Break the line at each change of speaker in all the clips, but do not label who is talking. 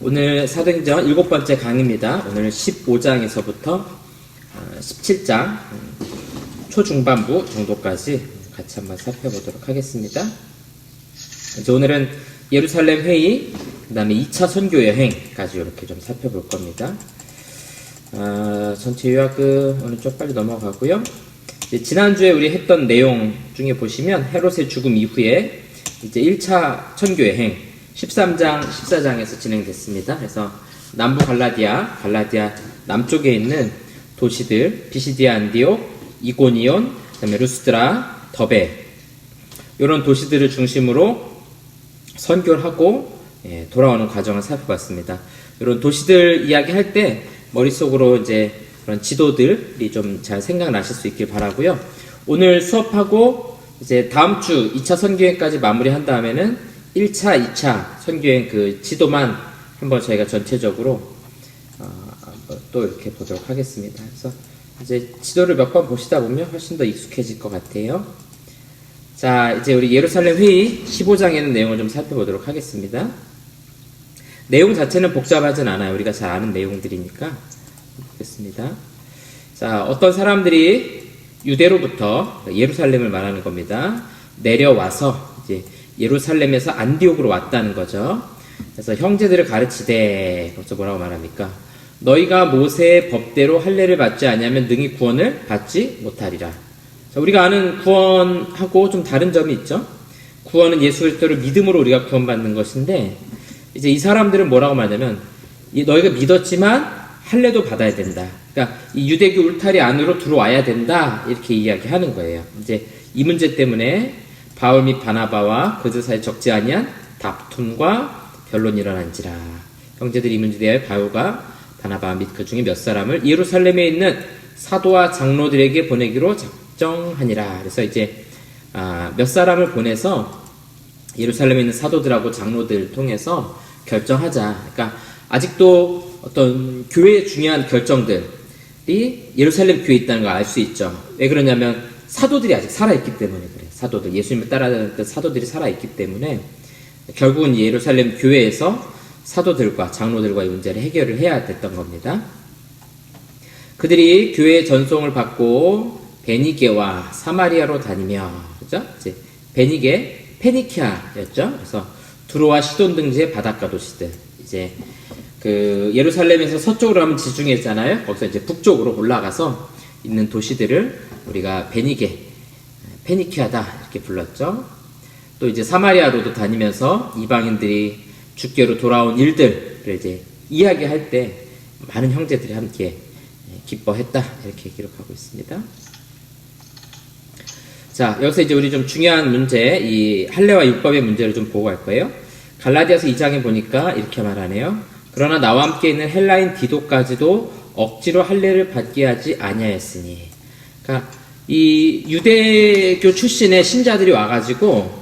오늘 사도행전 7번째 강의입니다. 오늘 15장에서부터 17장 초중반부 정도까지 같이 한번 살펴보도록 하겠습니다. 이제 오늘은 예루살렘 회의, 그 다음에 2차 선교 여행까지 이렇게 좀 살펴볼 겁니다. 전체 요약은 오늘 좀 빨리 넘어가고요. 지난주에 우리 했던 내용 중에 보시면 헤롯의 죽음 이후에 이제 1차 선교 여행 13장, 14장에서 진행됐습니다. 그래서 남부 갈라디아 남쪽에 있는 도시들, 비시디아 안디옥, 이고니온, 그다음에 루스드라, 더베 이런 도시들을 중심으로 선교를 하고 돌아오는 과정을 살펴봤습니다. 이런 도시들 이야기할 때 머릿속으로 이제 그런 지도들이 좀 잘 생각나실 수 있길 바라고요. 오늘 수업하고 이제 다음 주 2차 선교여행까지 마무리한 다음에는 1차, 2차 선교여행 그 지도만 한번 저희가 전체적으로 또 이렇게 보도록 하겠습니다. 그래서 이제 지도를 몇 번 보시다 보면 훨씬 더 익숙해질 것 같아요. 자, 이제 우리 예루살렘 회의 15장에 있는 내용을 좀 살펴보도록 하겠습니다. 내용 자체는 복잡하진 않아요. 우리가 잘 아는 내용들이니까 보겠습니다. 자, 어떤 사람들이 유대로부터 예루살렘을 말하는 겁니다. 내려와서 이제 예루살렘에서 안디옥으로 왔다는 거죠. 그래서 형제들을 가르치되, 그래서 뭐라고 말합니까? 너희가 모세의 법대로 할례를 받지 아니하면 능히 구원을 받지 못하리라. 자, 우리가 아는 구원하고 좀 다른 점이 있죠. 구원은 예수 그리스도를 믿음으로 우리가 구원받는 것인데, 이제 이 사람들은 뭐라고 말하냐면, 너희가 믿었지만 할례도 받아야 된다. 그러니까 이 유대교 울타리 안으로 들어와야 된다. 이렇게 이야기하는 거예요. 이제 이 문제 때문에 바울 및 바나바와 그들 사이 적지 아니한 다툼과 변론이 일어난지라. 형제들이 이 문제에 대하여 바울과 바나바 및 그 중에 몇 사람을 예루살렘에 있는 사도와 장로들에게 보내기로 작정하니라. 그래서 이제 몇 사람을 보내서 예루살렘에 있는 사도들하고 장로들 통해서 결정하자. 그러니까 아직도 어떤 교회의 중요한 결정들이 예루살렘 교회에 있다는 걸 알 수 있죠. 왜 그러냐면 사도들이 아직 살아있기 때문에 그래요. 사도들, 예수님을 따라다녔던 사도들이 살아있기 때문에 결국은 예루살렘 교회에서 사도들과 장로들과 이 문제를 해결을 해야 됐던 겁니다. 그들이 교회의 전송을 받고 베니게와 사마리아로 다니며, 그죠? 이제 베니게, 페니키아였죠. 그래서 두로와 시돈 등지의 바닷가 도시들, 이제 그 예루살렘에서 서쪽으로 하면 지중해잖아요. 거기서 이제 북쪽으로 올라가서 있는 도시들을 우리가 베니게, 페니키아다 이렇게 불렀죠. 또 이제 사마리아로도 다니면서 이방인들이 주께로 돌아온 일들을 이제 이야기할 때 많은 형제들이 함께 기뻐했다 이렇게 기록하고 있습니다. 자, 여기서 이제 우리 좀 중요한 문제, 이 할례와 율법의 문제를 좀 보고 갈 거예요. 갈라디아서 2장에 보니까 이렇게 말하네요. 그러나 나와 함께 있는 헬라인 디도까지도 억지로 할례를 받게 하지 아니하였으니. 그러니까 이 유대교 출신의 신자들이 와가지고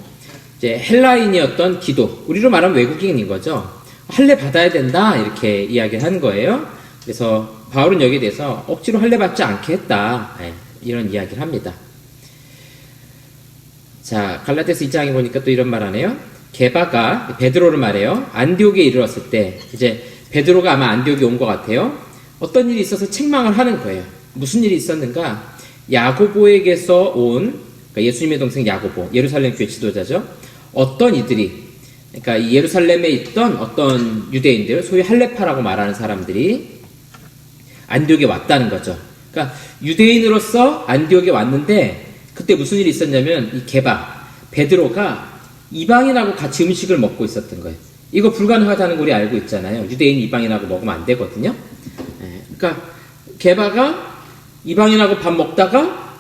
이제 헬라인이었던 디도, 우리로 말하면 외국인인 거죠. 할례 받아야 된다 이렇게 이야기를 한 거예요. 그래서 바울은 여기에 대해서 억지로 할례 받지 않게 했다 이런 이야기를 합니다. 자, 갈라디아서 2장에 보니까 또 이런 말 하네요. 게바가 베드로를 말해요. 안디옥에 이르렀을 때 이제 베드로가 아마 안디옥에 온 것 같아요. 어떤 일이 있어서 책망을 하는 거예요. 무슨 일이 있었는가? 야고보에게서 온, 그러니까 예수님의 동생 야고보, 예루살렘 교회 지도자죠. 어떤 이들이, 그러니까 이 예루살렘에 있던 어떤 유대인들, 소위 할례파라고 말하는 사람들이 안디옥에 왔다는 거죠. 그러니까 유대인으로서 안디옥에 왔는데 그때 무슨 일이 있었냐면 이 게바, 베드로가 이방인하고 같이 음식을 먹고 있었던 거예요. 이거 불가능하다는 거 우리 알고 있잖아요. 유대인 이방인하고 먹으면 안 되거든요. 그러니까 게바가 이방인하고 밥 먹다가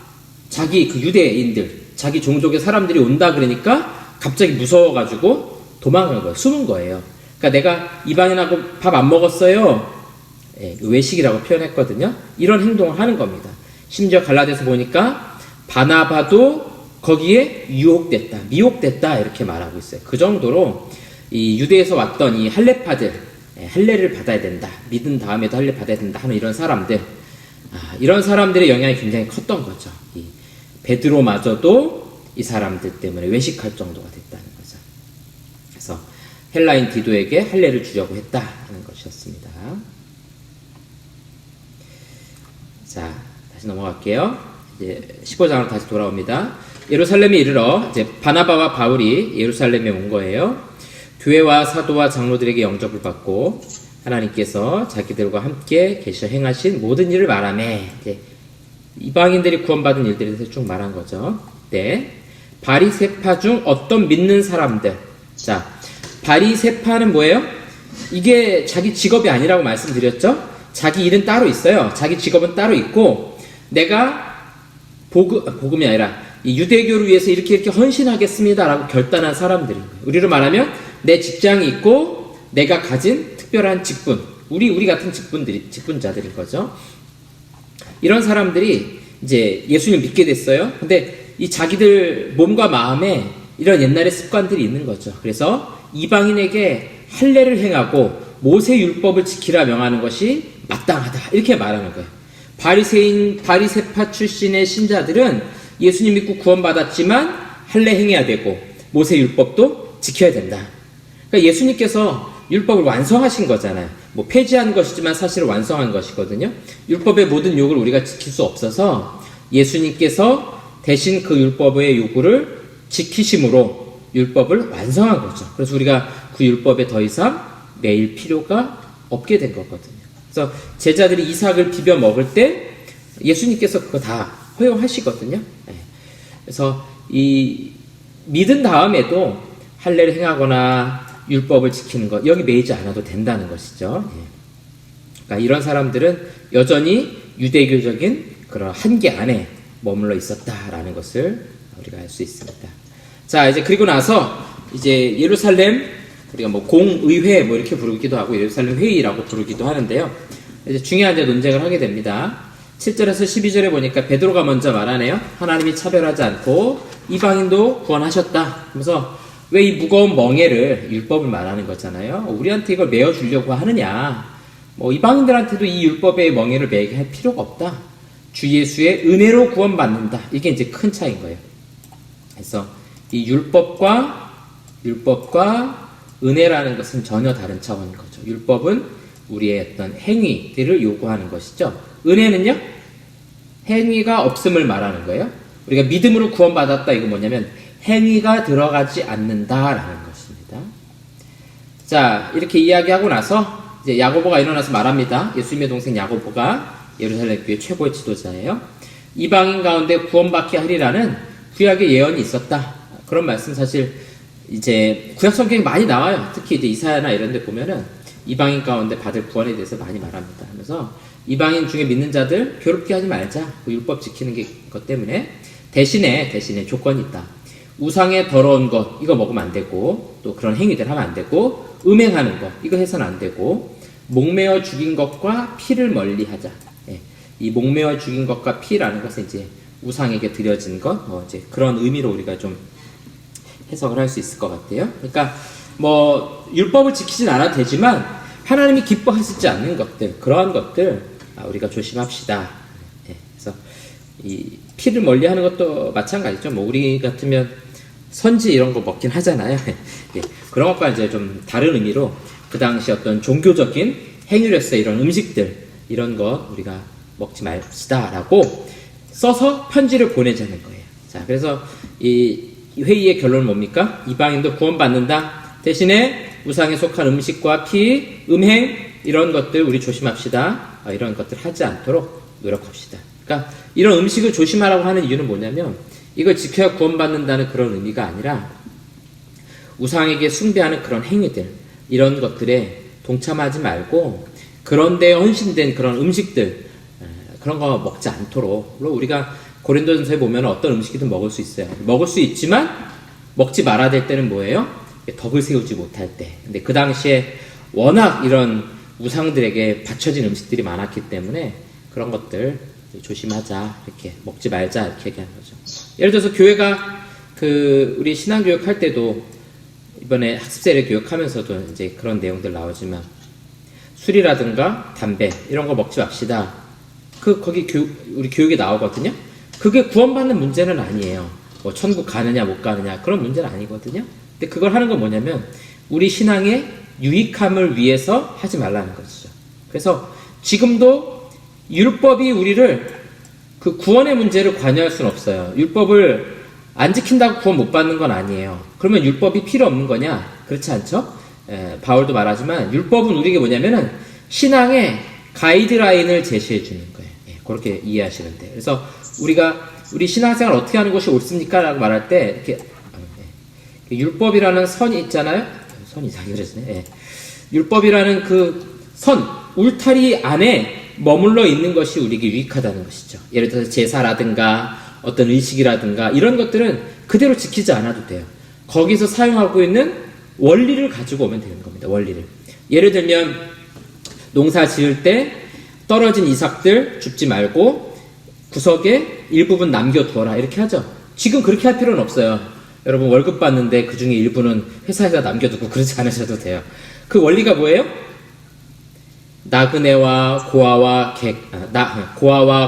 자기 그 유대인들, 자기 종족의 사람들이 온다 그러니까 갑자기 무서워가지고 도망간 거예요. 숨은 거예요. 그러니까 내가 이방인하고 밥 안 먹었어요. 외식이라고 표현했거든요. 이런 행동을 하는 겁니다. 심지어 갈라디아서 보니까 바나바도 거기에 유혹됐다, 미혹됐다 이렇게 말하고 있어요. 그 정도로 이 유대에서 왔던 이 할례파들, 할례를 받아야 된다, 믿은 다음에도 할례 받아야 된다 하는 이런 사람들, 이런 사람들의 영향이 굉장히 컸던 거죠. 이 베드로마저도 이 사람들 때문에 외식할 정도가 됐다는 거죠. 그래서 헬라인 디도에게 할례를 주려고 했다는 것이었습니다. 자, 다시 넘어갈게요. 이제 15장으로 다시 돌아옵니다. 예루살렘에 이르러 이제 바나바와 바울이 예루살렘에 온 거예요. 교회와 사도와 장로들에게 영접을 받고 하나님께서 자기들과 함께 계셔 행하신 모든 일을 말하매 이방인들이 구원받은 일들에 대해서 쭉 말한 거죠. 네. 바리새파 중 어떤 믿는 사람들. 자, 바리새파는 뭐예요? 이게 자기 직업이 아니라고 말씀드렸죠? 자기 일은 따로 있어요. 자기 직업은 따로 있고 내가 복음이 아니라 이 유대교를 위해서 이렇게 헌신하겠습니다라고 결단한 사람들인 거예요. 우리로 말하면 내 직장이 있고 내가 가진 특별한 직분, 우리 같은 직분자들인 거죠. 이런 사람들이 이제 예수님 믿게 됐어요. 근데 이 자기들 몸과 마음에 이런 옛날의 습관들이 있는 거죠. 그래서 이방인에게 할례를 행하고 모세 율법을 지키라 명하는 것이 마땅하다, 이렇게 말하는 거예요. 바리새파 출신의 신자들은 예수님 믿고 구원받았지만 할례 행해야 되고 모세 율법도 지켜야 된다. 그러니까 예수님께서 율법을 완성하신 거잖아요. 뭐 폐지한 것이지만 사실은 완성한 것이거든요. 율법의 모든 요구를 우리가 지킬 수 없어서 예수님께서 대신 그 율법의 요구를 지키심으로 율법을 완성한 거죠. 그래서 우리가 그 율법에 더 이상 매일 필요가 없게 된 거거든요. 그래서 제자들이 이삭을 비벼 먹을 때 예수님께서 그거 다 허용하시거든요. 그래서 이 믿은 다음에도 할례를 행하거나 율법을 지키는 것, 여기 매이지 않아도 된다는 것이죠. 그러니까 이런 사람들은 여전히 유대교적인 그런 한계 안에 머물러 있었다라는 것을 우리가 알 수 있습니다. 자, 이제 그리고 나서 이제 예루살렘, 우리가 뭐 공의회 뭐 이렇게 부르기도 하고 예루살렘 회의라고 부르기도 하는데요. 이제 중요한 이제 논쟁을 하게 됩니다. 7절에서 12절에 보니까 베드로가 먼저 말하네요. 하나님이 차별하지 않고 이방인도 구원하셨다. 그래서 왜 이 무거운 멍에를, 율법을 말하는 거잖아요. 우리한테 이걸 메어주려고 하느냐. 뭐 이방인들한테도 이 율법의 멍에를 매게 할 필요가 없다. 주 예수의 은혜로 구원받는다. 이게 이제 큰 차이인 거예요. 그래서 이 율법과 은혜라는 것은 전혀 다른 차원인 거죠. 율법은 우리의 어떤 행위들을 요구하는 것이죠. 은혜는요, 행위가 없음을 말하는 거예요. 우리가 믿음으로 구원받았다, 이거 뭐냐면 행위가 들어가지 않는다라는 것입니다. 자, 이렇게 이야기하고 나서 이제 야고보가 일어나서 말합니다. 예수님의 동생 야고보가 예루살렘 교회 최고의 지도자예요. 이방인 가운데 구원받게 하리라는 구약의 예언이 있었다. 그런 말씀 사실 이제 구약 성경에 많이 나와요. 특히 이제 이사야나 이런 데 보면은 이방인 가운데 받을 구원에 대해서 많이 말합니다. 하면서 이방인 중에 믿는 자들 괴롭게 하지 말자. 그 율법 지키는 것 때문에 대신에 조건이 있다. 우상의 더러운 것, 이거 먹으면 안 되고, 또 그런 행위들 하면 안 되고, 음행하는 것, 이거 해서는 안 되고, 목매어 죽인 것과 피를 멀리 하자. 이 목매어 죽인 것과 피라는 것은 이제 우상에게 드려진 것, 뭐 이제 그런 의미로 우리가 좀 해석을 할 수 있을 것 같아요. 그러니까 뭐 율법을 지키진 않아도 되지만 하나님이 기뻐하시지 않는 것들, 그러한 것들 우리가 조심합시다. 그래서 이 피를 멀리하는 것도 마찬가지죠. 뭐 우리 같으면 선지 이런 거 먹긴 하잖아요. 그런 것과 이제 좀 다른 의미로 그 당시 어떤 종교적인 행위로서 이런 음식들, 이런 거 우리가 먹지 맙시다라고 써서 편지를 보내자는 거예요. 자, 그래서 이 회의의 결론은 뭡니까? 이방인도 구원받는다. 대신에 우상에 속한 음식과 피, 음행 이런 것들 우리 조심합시다. 이런 것들 하지 않도록 노력합시다. 그러니까 이런 음식을 조심하라고 하는 이유는 뭐냐면 이걸 지켜야 구원받는다는 그런 의미가 아니라 우상에게 숭배하는 그런 행위들, 이런 것들에 동참하지 말고 그런 데에 헌신된 그런 음식들, 그런 거 먹지 않도록. 물론 우리가 고린도전서에 보면 어떤 음식이든 먹을 수 있어요. 먹을 수 있지만 먹지 말아야 될 때는 뭐예요? 덕을 세우지 못할 때. 근데 그 당시에 워낙 이런 우상들에게 바쳐진 음식들이 많았기 때문에 그런 것들 조심하자, 이렇게 먹지 말자, 이렇게 얘기하는 거죠. 예를 들어서 교회가 우리 신앙교육 할 때도 이번에 학습세례 교육하면서도 이제 그런 내용들 나오지만 술이라든가 담배 이런 거 먹지 맙시다. 거기 우리 교육에 나오거든요. 그게 구원받는 문제는 아니에요. 뭐 천국 가느냐 못 가느냐 그런 문제는 아니거든요. 근데 그걸 하는 건 뭐냐면 우리 신앙의 유익함을 위해서 하지 말라는 것이죠. 그래서 지금도 율법이 우리를 그 구원의 문제를 관여할 수는 없어요. 율법을 안 지킨다고 구원 못 받는 건 아니에요. 그러면 율법이 필요 없는 거냐? 그렇지 않죠? 바울도 말하지만 율법은 우리에게 뭐냐면은 신앙의 가이드라인을 제시해 주는 거예요. 그렇게 이해하시면 돼요. 그래서 우리 신앙생활 어떻게 하는 것이 옳습니까? 라고 말할 때 이렇게 율법이라는 선이 있잖아요. 선이 이상하게 그랬네. 율법이라는 그 선, 울타리 안에 머물러 있는 것이 우리에게 유익하다는 것이죠. 예를 들어서 제사라든가 어떤 의식이라든가 이런 것들은 그대로 지키지 않아도 돼요. 거기서 사용하고 있는 원리를 가지고 오면 되는 겁니다. 원리를. 예를 들면 농사 지을 때 떨어진 이삭들 줍지 말고 구석에 일부분 남겨두어라 이렇게 하죠. 지금 그렇게 할 필요는 없어요. 여러분 월급 받는데 그 중에 일부는 회사에다 남겨두고 그러지 않으셔도 돼요. 그 원리가 뭐예요? 나그네와 고아와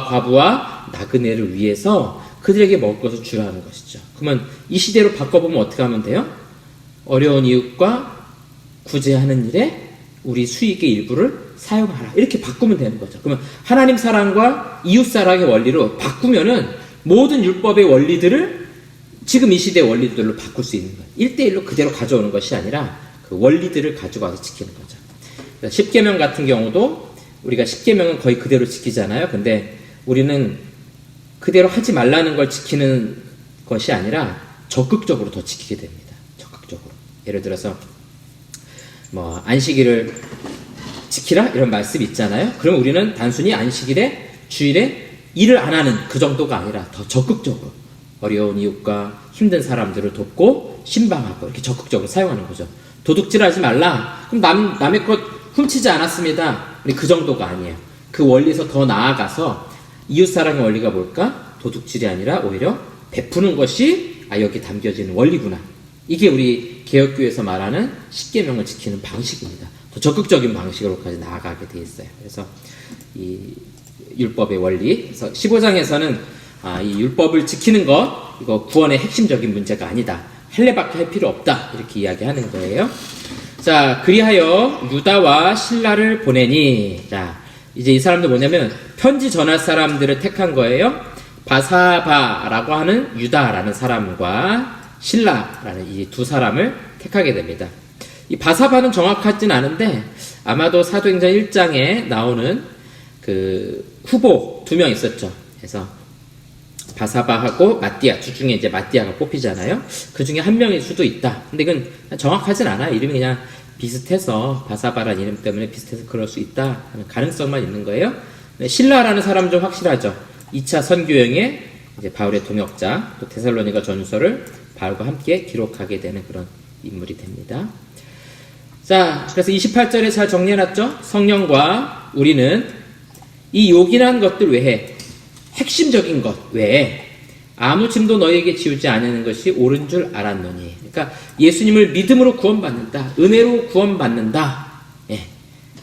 과부와 나그네를 위해서 그들에게 먹을 것을 주라 하는 것이죠. 그러면 이 시대로 바꿔보면 어떻게 하면 돼요? 어려운 이웃과 구제하는 일에 우리 수익의 일부를 사용하라. 이렇게 바꾸면 되는 거죠. 그러면 하나님 사랑과 이웃 사랑의 원리로 바꾸면은 모든 율법의 원리들을 지금 이 시대의 원리들로 바꿀 수 있는 거예요. 1대1로 그대로 가져오는 것이 아니라 그 원리들을 가지고 와서 지키는 거죠. 십계명 같은 경우도 우리가 십계명은 거의 그대로 지키잖아요. 근데 우리는 그대로 하지 말라는 걸 지키는 것이 아니라 적극적으로 더 지키게 됩니다. 적극적으로. 예를 들어서 뭐 안식일을 지키라 이런 말씀이 있잖아요. 그럼 우리는 단순히 안식일에 주일에 일을 안 하는 그 정도가 아니라 더 적극적으로 어려운 이웃과 힘든 사람들을 돕고 신방하고 이렇게 적극적으로 사용하는 거죠. 도둑질하지 말라. 그럼 남의 것 훔치지 않았습니다. 근데 그 정도가 아니에요. 그 원리에서 더 나아가서 이웃사랑의 원리가 뭘까? 도둑질이 아니라 오히려 베푸는 것이 여기 담겨지는 원리구나. 이게 우리 개혁교회에서 말하는 십계명을 지키는 방식입니다. 더 적극적인 방식으로까지 나아가게 돼 있어요. 그래서 이 율법의 원리. 그래서 15장에서는 이 율법을 지키는 것 이거 구원의 핵심적인 문제가 아니다. 할례밖에 할 필요 없다. 이렇게 이야기하는 거예요. 자, 그리하여 유다와 실라를 보내니. 자, 이제 이 사람들 뭐냐면 편지 전할 사람들을 택한 거예요. 바사바라고 하는 유다라는 사람과 실라라는 이 두 사람을 택하게 됩니다. 이 바사바는 정확하진 않은데 아마도 사도행전 1장에 나오는 그 후보 2명 있었죠. 그래서 바사바하고 마띠아 두 중에 이제 마띠아가 뽑히잖아요. 그 중에 한 명일 수도 있다. 근데 이건 정확하진 않아요. 이름이 그냥 비슷해서 바사바라는 이름 때문에 비슷해서 그럴 수 있다 하는 가능성만 있는 거예요. 실라라는 사람은 좀 확실하죠. 2차 선교여행에 이제 바울의 동역자 또 데살로니가 전서를 바울과 함께 기록하게 되는 그런 인물이 됩니다. 자, 그래서 28절에 잘 정리해놨죠. 성령과 우리는 이 요긴한 것들 외에 핵심적인 것 외에 아무 짐도 너희에게 지우지 않는 것이 옳은 줄 알았노니. 그러니까 예수님을 믿음으로 구원받는다. 은혜로 구원받는다.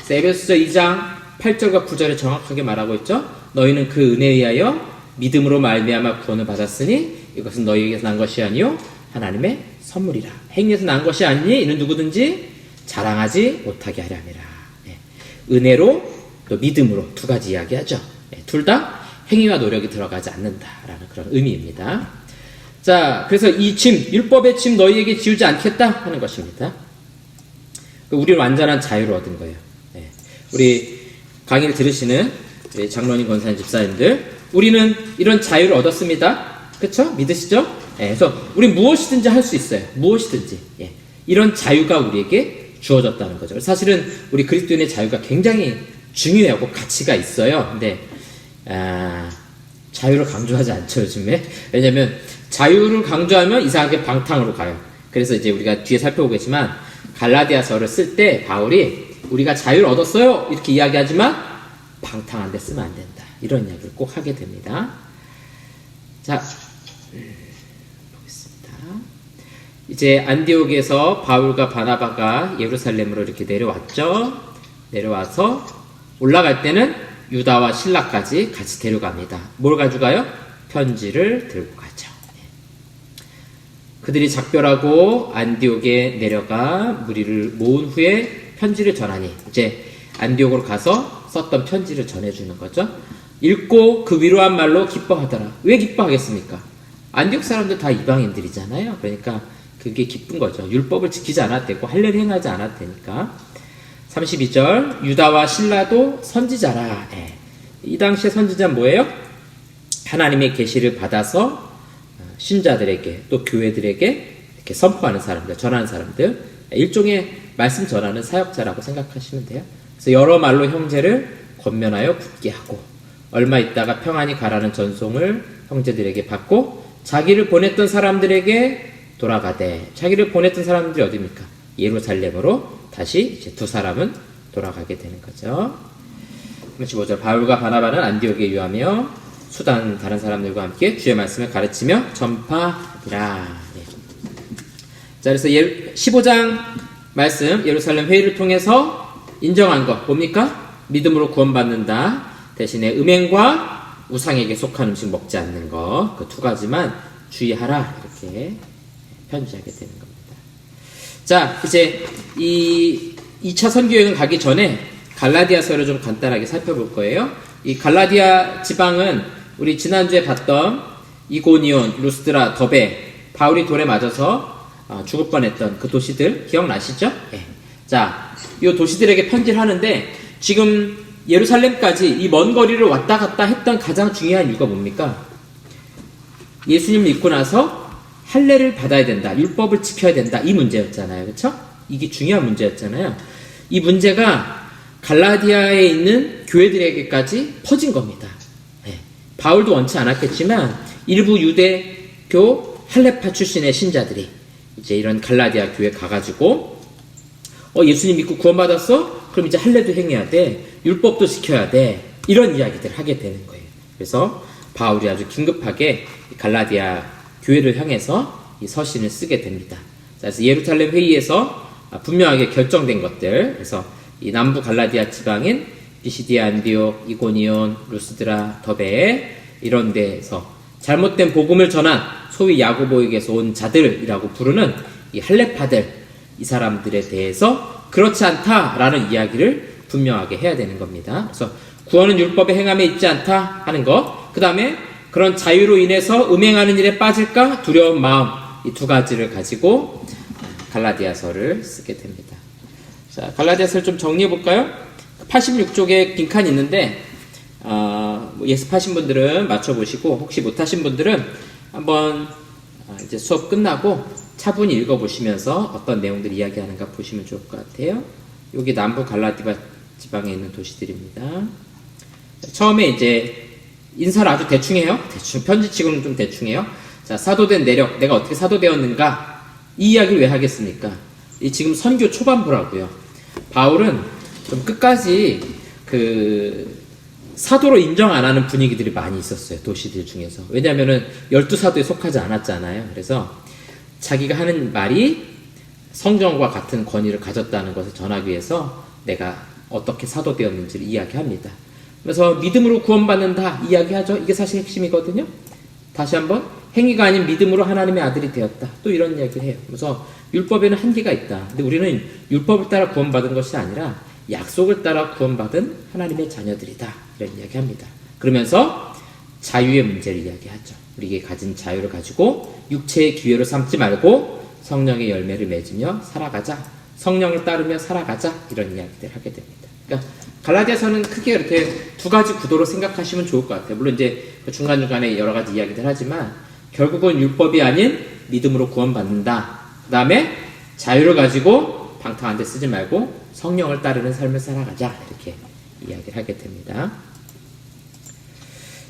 에베소서 2장 8절과 9절에 정확하게 말하고 있죠. 너희는 그 은혜에 의하여 믿음으로 말미암아 구원을 받았으니 이것은 너희에게서 난 것이 아니요 하나님의 선물이라. 행위에서 난 것이 아니니 이는 누구든지 자랑하지 못하게 하려 함이라. 은혜로 또 믿음으로 두 가지 이야기하죠. 둘 다 행위와 노력이 들어가지 않는다라는 그런 의미입니다. 자, 그래서 이 짐, 율법의 짐 너희에게 지우지 않겠다 하는 것입니다. 우리는 완전한 자유를 얻은 거예요. 우리 강의를 들으시는 장로님, 권사님, 집사님들, 우리는 이런 자유를 얻었습니다. 그렇죠? 믿으시죠? 그래서 우리 무엇이든지 할 수 있어요. 무엇이든지. 이런 자유가 우리에게 주어졌다는 거죠. 사실은 우리 그리스도인의 자유가 굉장히 중요하고 가치가 있어요. 근데 자유를 강조하지 않죠, 요즘에. 왜냐면 자유를 강조하면 이상하게 방탕으로 가요. 그래서 이제 우리가 뒤에 살펴보겠지만 갈라디아서를 쓸 때 바울이 우리가 자유를 얻었어요 이렇게 이야기하지만 방탕한 데 쓰면 안 된다. 이런 이야기를 꼭 하게 됩니다. 자, 보겠습니다. 이제 안디옥에서 바울과 바나바가 예루살렘으로 이렇게 내려왔죠. 내려와서 올라갈 때는 유다와 실라까지 같이 데려갑니다. 뭘 가져가요? 편지를 들고 가죠. 그들이 작별하고 안디옥에 내려가 무리를 모은 후에 편지를 전하니, 이제 안디옥으로 가서 썼던 편지를 전해주는 거죠. 읽고 그 위로한 말로 기뻐하더라. 왜 기뻐하겠습니까? 안디옥 사람들 다 이방인들이잖아요. 그러니까 그게 기쁜 거죠. 율법을 지키지 않았대고 할례를 행하지 않았대니까. 32절 유다와 신라도 선지자라. 이 당시에 선지자는 뭐예요? 하나님의 계시를 받아서 신자들에게 또 교회들에게 이렇게 선포하는 사람들, 전하는 사람들, 일종의 말씀 전하는 사역자라고 생각하시면 돼요. 그래서 여러 말로 형제를 권면하여 굳게 하고, 얼마 있다가 평안히 가라는 전송을 형제들에게 받고, 자기를 보냈던 사람들에게 돌아가되, 자기를 보냈던 사람들이 어디입니까? 예루살렘으로 다시 이제 두 사람은 돌아가게 되는 거죠. 15절 바울과 바나바는 안디옥에 유하며 수단 다른 사람들과 함께 주의 말씀을 가르치며 전파하리라. 자, 그래서 15장 말씀 예루살렘 회의를 통해서 인정한 것 뭡니까? 믿음으로 구원받는다. 대신에 음행과 우상에게 속한 음식 먹지 않는 것, 그 두 가지만 주의하라, 이렇게 편지하게 되는 겁니다. 자, 이제 이 2차 선교여행을 가기 전에 갈라디아서를 좀 간단하게 살펴볼 거예요. 이 갈라디아 지방은 우리 지난주에 봤던 이고니온, 루스드라, 더베, 바울이 돌에 맞아서 죽을 뻔했던 그 도시들 기억나시죠? 네. 자, 이 도시들에게 편지를 하는데, 지금 예루살렘까지 이 먼 거리를 왔다 갔다 했던 가장 중요한 이유가 뭡니까? 예수님 믿고 나서 할례를 받아야 된다, 율법을 지켜야 된다, 이 문제였잖아요. 그렇죠? 이게 중요한 문제였잖아요. 이 문제가 갈라디아에 있는 교회들에게까지 퍼진 겁니다. 네. 바울도 원치 않았겠지만 일부 유대교 할례파 출신의 신자들이 이제 이런 갈라디아 교회에 가가지고 예수님 믿고 구원받았어? 그럼 이제 할례도 행해야 돼, 율법도 지켜야 돼, 이런 이야기들을 하게 되는 거예요. 그래서 바울이 아주 긴급하게 갈라디아 교회를 향해서 이 서신을 쓰게 됩니다. 그래서 예루살렘 회의에서 분명하게 결정된 것들, 그래서 이 남부 갈라디아 지방인 비시디아, 안디옥, 이고니온, 루스드라, 더베, 이런 데에서 잘못된 복음을 전한 소위 야고보에게서 온 자들이라고 부르는 이 할례파들, 이 사람들에 대해서 그렇지 않다라는 이야기를 분명하게 해야 되는 겁니다. 그래서 구원은 율법의 행함에 있지 않다 하는 것, 그 다음에 그런 자유로 인해서 음행하는 일에 빠질까 두려운 마음, 이 두 가지를 가지고 갈라디아서를 쓰게 됩니다. 자, 갈라디아서를 좀 정리해 볼까요? 86쪽에 빈칸이 있는데 예습하신 분들은 맞춰보시고, 혹시 못하신 분들은 한번 이제 수업 끝나고 차분히 읽어보시면서 어떤 내용들 이야기하는가 보시면 좋을 것 같아요. 여기 남부 갈라디아 지방에 있는 도시들입니다. 처음에 이제 인사를 아주 대충 해요. 대충, 편지치고는 좀 대충 해요. 자, 사도된 내력, 내가 어떻게 사도되었는가, 이 이야기를 왜 하겠습니까? 이 지금 선교 초반부라고요. 바울은 좀 끝까지 사도로 인정 안 하는 분위기들이 많이 있었어요. 도시들 중에서. 왜냐면은 12사도에 속하지 않았잖아요. 그래서 자기가 하는 말이 성경과 같은 권위를 가졌다는 것을 전하기 위해서 내가 어떻게 사도되었는지를 이야기합니다. 그래서 믿음으로 구원받는다 이야기하죠. 이게 사실 핵심이거든요. 다시 한번 행위가 아닌 믿음으로 하나님의 아들이 되었다, 또 이런 이야기를 해요. 그래서 율법에는 한계가 있다. 근데 우리는 율법을 따라 구원받은 것이 아니라 약속을 따라 구원받은 하나님의 자녀들이다, 이런 이야기합니다. 그러면서 자유의 문제를 이야기하죠. 우리에게 가진 자유를 가지고 육체의 기회로 삼지 말고 성령의 열매를 맺으며 살아가자, 성령을 따르며 살아가자, 이런 이야기들을 하게 됩니다. 그러니까 갈라디아서는 크게 이렇게 두 가지 구도로 생각하시면 좋을 것 같아요. 물론 이제 중간중간에 여러 가지 이야기들 하지만 결국은 율법이 아닌 믿음으로 구원받는다, 그 다음에 자유를 가지고 방탕한 데 쓰지 말고 성령을 따르는 삶을 살아가자, 이렇게 이야기를 하게 됩니다.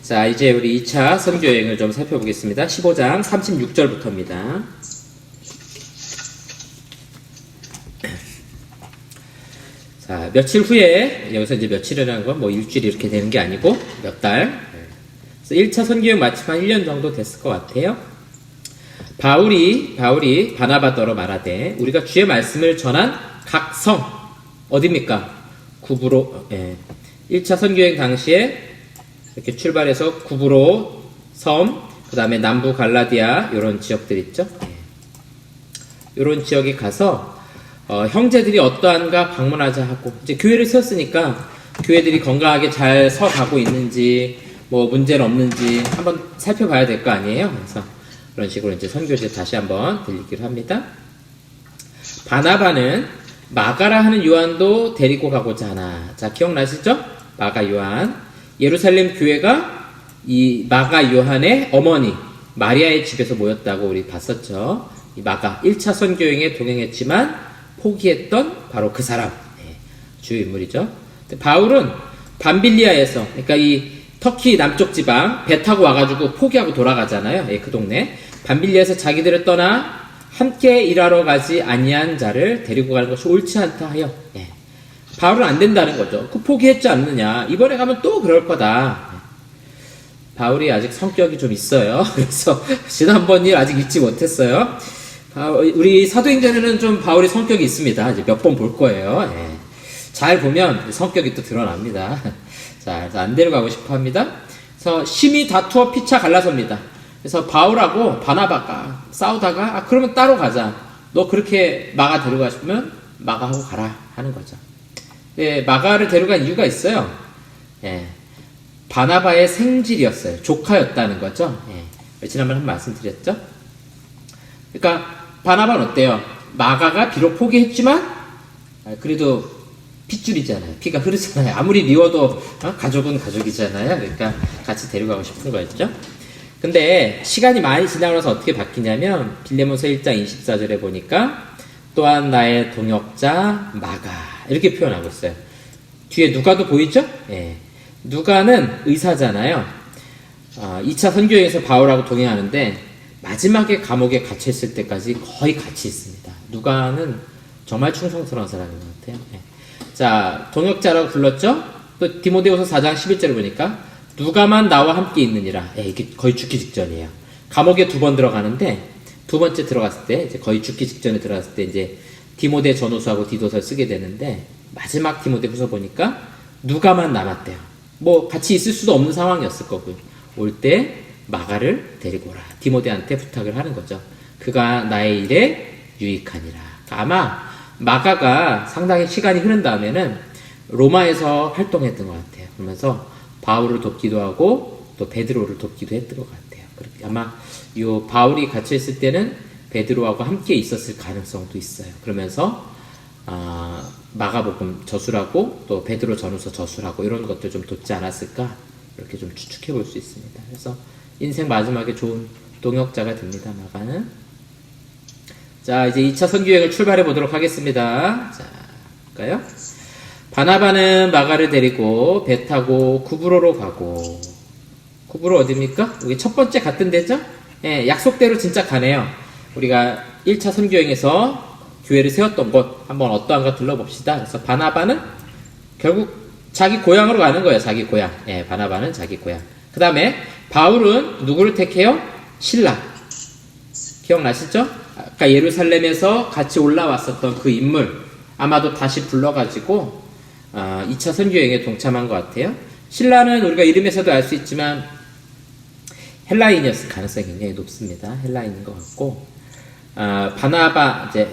자, 이제 우리 2차 선교여행을 좀 살펴보겠습니다. 15장 36절부터입니다. 자, 며칠 후에, 여기서 이제 며칠이라는 건 뭐 일주일 이렇게 되는 게 아니고 몇 달. 그래서 1차 선교여행 마치고 한 1년 정도 됐을 것 같아요. 바울이 바나바더러 말하되 우리가 주의 말씀을 전한 각 성, 어디입니까? 구브로, 1차 선교여행 당시에 이렇게 출발해서 구브로 섬, 그 다음에 남부 갈라디아, 이런 지역들 있죠. 이런 지역에 가서 형제들이 어떠한가 방문하자 하고, 이제 교회를 세웠으니까 교회들이 건강하게 잘 서가고 있는지 뭐 문제는 없는지 한번 살펴봐야 될 거 아니에요. 그래서 그런 식으로 이제 선교지에 다시 한번 들리기로 합니다. 바나바는 마가라 하는 요한도 데리고 가고자 하나. 자, 기억나시죠? 마가 요한. 예루살렘 교회가 이 마가 요한의 어머니 마리아의 집에서 모였다고 우리 봤었죠. 이 마가 1차 선교여행에 동행했지만 포기했던 바로 그 사람, 주요 인물이죠. 바울은 밤빌리아에서, 그러니까 이 터키 남쪽 지방 배 타고 와가지고 포기하고 돌아가잖아요. 그 동네 밤빌리아에서 자기들을 떠나 함께 일하러 가지 아니한 자를 데리고 가는 것이 옳지 않다 하여, 바울은 안 된다는 거죠. 그 포기했지 않느냐, 이번에 가면 또 그럴 거다. 바울이 아직 성격이 좀 있어요. 그래서 지난번 일 아직 잊지 못했어요. 우리 사도행전에는 좀 바울이 성격이 있습니다. 이제 몇 번 볼 거예요. 잘 보면 성격이 또 드러납니다. 자, 그래서 안 데려가고 싶어 합니다. 그래서 심히 다투어 피차 갈라섭니다. 그래서 바울하고 바나바가 싸우다가, 그러면 따로 가자. 너 그렇게 마가 데려가 싶으면 마가하고 가라 하는 거죠. 마가를 데려간 이유가 있어요. 바나바의 생질이었어요. 조카였다는 거죠. 지난번에 한 말씀드렸죠. 그러니까 바나바는 어때요? 마가가 비록 포기했지만 그래도 핏줄이잖아요. 피가 흐르잖아요. 아무리 미워도 가족은 가족이잖아요. 그러니까 같이 데려가고 싶은 거였죠. 근데 시간이 많이 지나고 나서 어떻게 바뀌냐면 빌레몬서 1장 24절에 보니까 또한 나의 동역자 마가 이렇게 표현하고 있어요. 뒤에 누가도 보이죠? 누가는 의사잖아요. 2차 선교여행에서 바울하고 동행하는데 마지막에 감옥에 갇혀있을 때까지 거의 같이 있습니다. 누가는 정말 충성스러운 사람인 것 같아요. 자, 동역자라고 불렀죠? 또 디모데후서 4장 11절을 보니까 누가만 나와 함께 있느니라. 이게 거의 죽기 직전이에요. 감옥에 2번 들어가는데 두 번째 들어갔을 때, 이제 거의 죽기 직전에 들어갔을 때 이제 디모데 전후서하고 디도서를 쓰게 되는데 마지막 디모데후서 보니까 누가만 남았대요. 뭐 같이 있을 수도 없는 상황이었을 거고요. 올 때 마가를 데리고 오라. 디모데한테 부탁을 하는 거죠. 그가 나의 일에 유익하니라. 아마 마가가 상당히 시간이 흐른 다음에는 로마에서 활동했던 것 같아요. 그러면서 바울을 돕기도 하고 또 베드로를 돕기도 했던 것 같아요. 아마 요 바울이 갇혀 있을 때는 베드로하고 함께 있었을 가능성도 있어요. 그러면서 마가복음 저술하고 또 베드로 전후서 저술하고 이런 것들 좀 돕지 않았을까, 이렇게 좀 추측해 볼 수 있습니다. 그래서 인생 마지막에 좋은 동역자가 됩니다, 마가는. 자, 이제 2차 선교여행을 출발해 보도록 하겠습니다. 자, 볼까요? 바나바는 마가를 데리고 배 타고 구브로로 가고, 구브로 어디입니까? 여기 첫 번째 갔던 데죠? 약속대로 진짜 가네요. 우리가 1차 선교여행에서 교회를 세웠던 곳 한번 어떠한가 들러봅시다. 그래서 바나바는 결국 자기 고향으로 가는 거예요. 자기 고향. 바나바는 자기 고향. 그 다음에 바울은 누구를 택해요? 실라. 기억나시죠? 아까 예루살렘에서 같이 올라왔었던 그 인물, 아마도 다시 불러가지고 2차 선교여행에 동참한 것 같아요. 실라는 우리가 이름에서도 알 수 있지만 헬라인이었을 가능성이 굉장히 높습니다. 헬라인인 것 같고, 바나바, 이제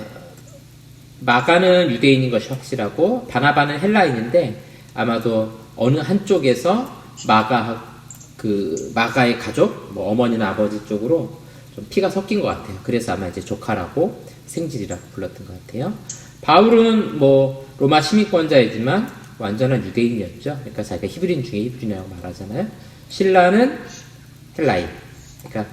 마가는 유대인인 것이 확실하고 바나바는 헬라인인데 아마도 어느 한쪽에서 마가의 가족, 뭐 어머니나 아버지 쪽으로 좀 피가 섞인 것 같아요. 그래서 아마 이제 조카라고 생질이라고 불렀던 것 같아요. 바울은 뭐 로마 시민권자이지만 완전한 유대인이었죠. 그러니까 자기가 히브리인 중에 히브리인이라고 말하잖아요. 실라는 헬라인. 그러니까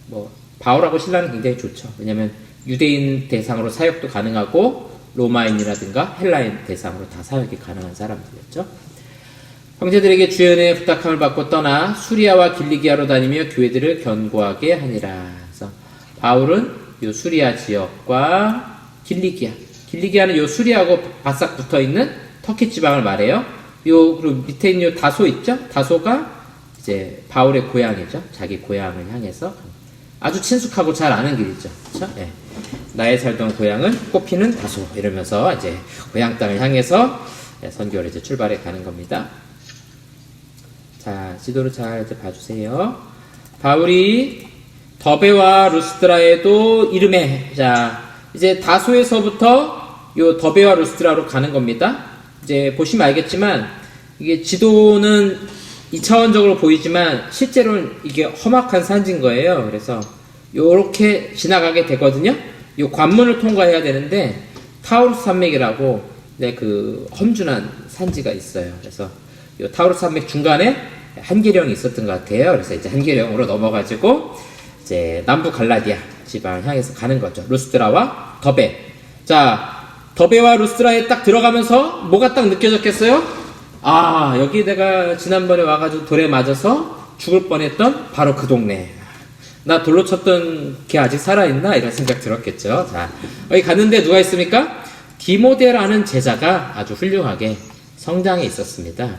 뭐 바울하고 실라는 굉장히 좋죠. 왜냐하면 유대인 대상으로 사역도 가능하고 로마인이라든가 헬라인 대상으로 다 사역이 가능한 사람들이었죠. 형제들에게 주연의 부탁함을 받고 떠나 수리아와 길리기아로 다니며 교회들을 견고하게 하니라. 그래서 바울은 요 수리아 지역과 길리기아는 요 수리아하고 바싹 붙어 있는 터키 지방을 말해요. 그리고 밑에 있는 요 다소 있죠? 다소가 이제 바울의 고향이죠. 자기 고향을 향해서 아주 친숙하고 잘 아는 길이죠. 그렇죠? 나의 살던 고향은 꽃피는 다소, 이러면서 이제 고향 땅을 향해서 선교를 이제 출발해 가는 겁니다. 자, 지도를 잘 이제 봐주세요. 바울이 더베와 루스드라에도 이름에, 자, 이제 다소에서부터 요 더베와 루스드라로 가는 겁니다. 이제 보시면 알겠지만, 이게 지도는 2차원적으로 보이지만, 실제로는 이게 험악한 산지인 거예요. 그래서, 요렇게 지나가게 되거든요. 요 관문을 통과해야 되는데, 타우루스 산맥이라고, 네, 그, 험준한 산지가 있어요. 그래서, 요 타우루스 산맥 중간에 한계령이 있었던 것 같아요. 그래서 이제 한계령으로 넘어가지고, 이제 남부 갈라디아 지방을 향해서 가는 거죠. 루스드라와 더베. 자, 더베와 루스드라에 딱 들어가면서 뭐가 딱 느껴졌겠어요? 아, 여기 내가 지난번에 와가지고 돌에 맞아서 죽을 뻔했던 바로 그 동네. 나 돌로 쳤던 걔 아직 살아있나? 이런 생각 들었겠죠. 자, 여기 갔는데 누가 있습니까? 디모데라는 제자가 아주 훌륭하게 성장해 있었습니다.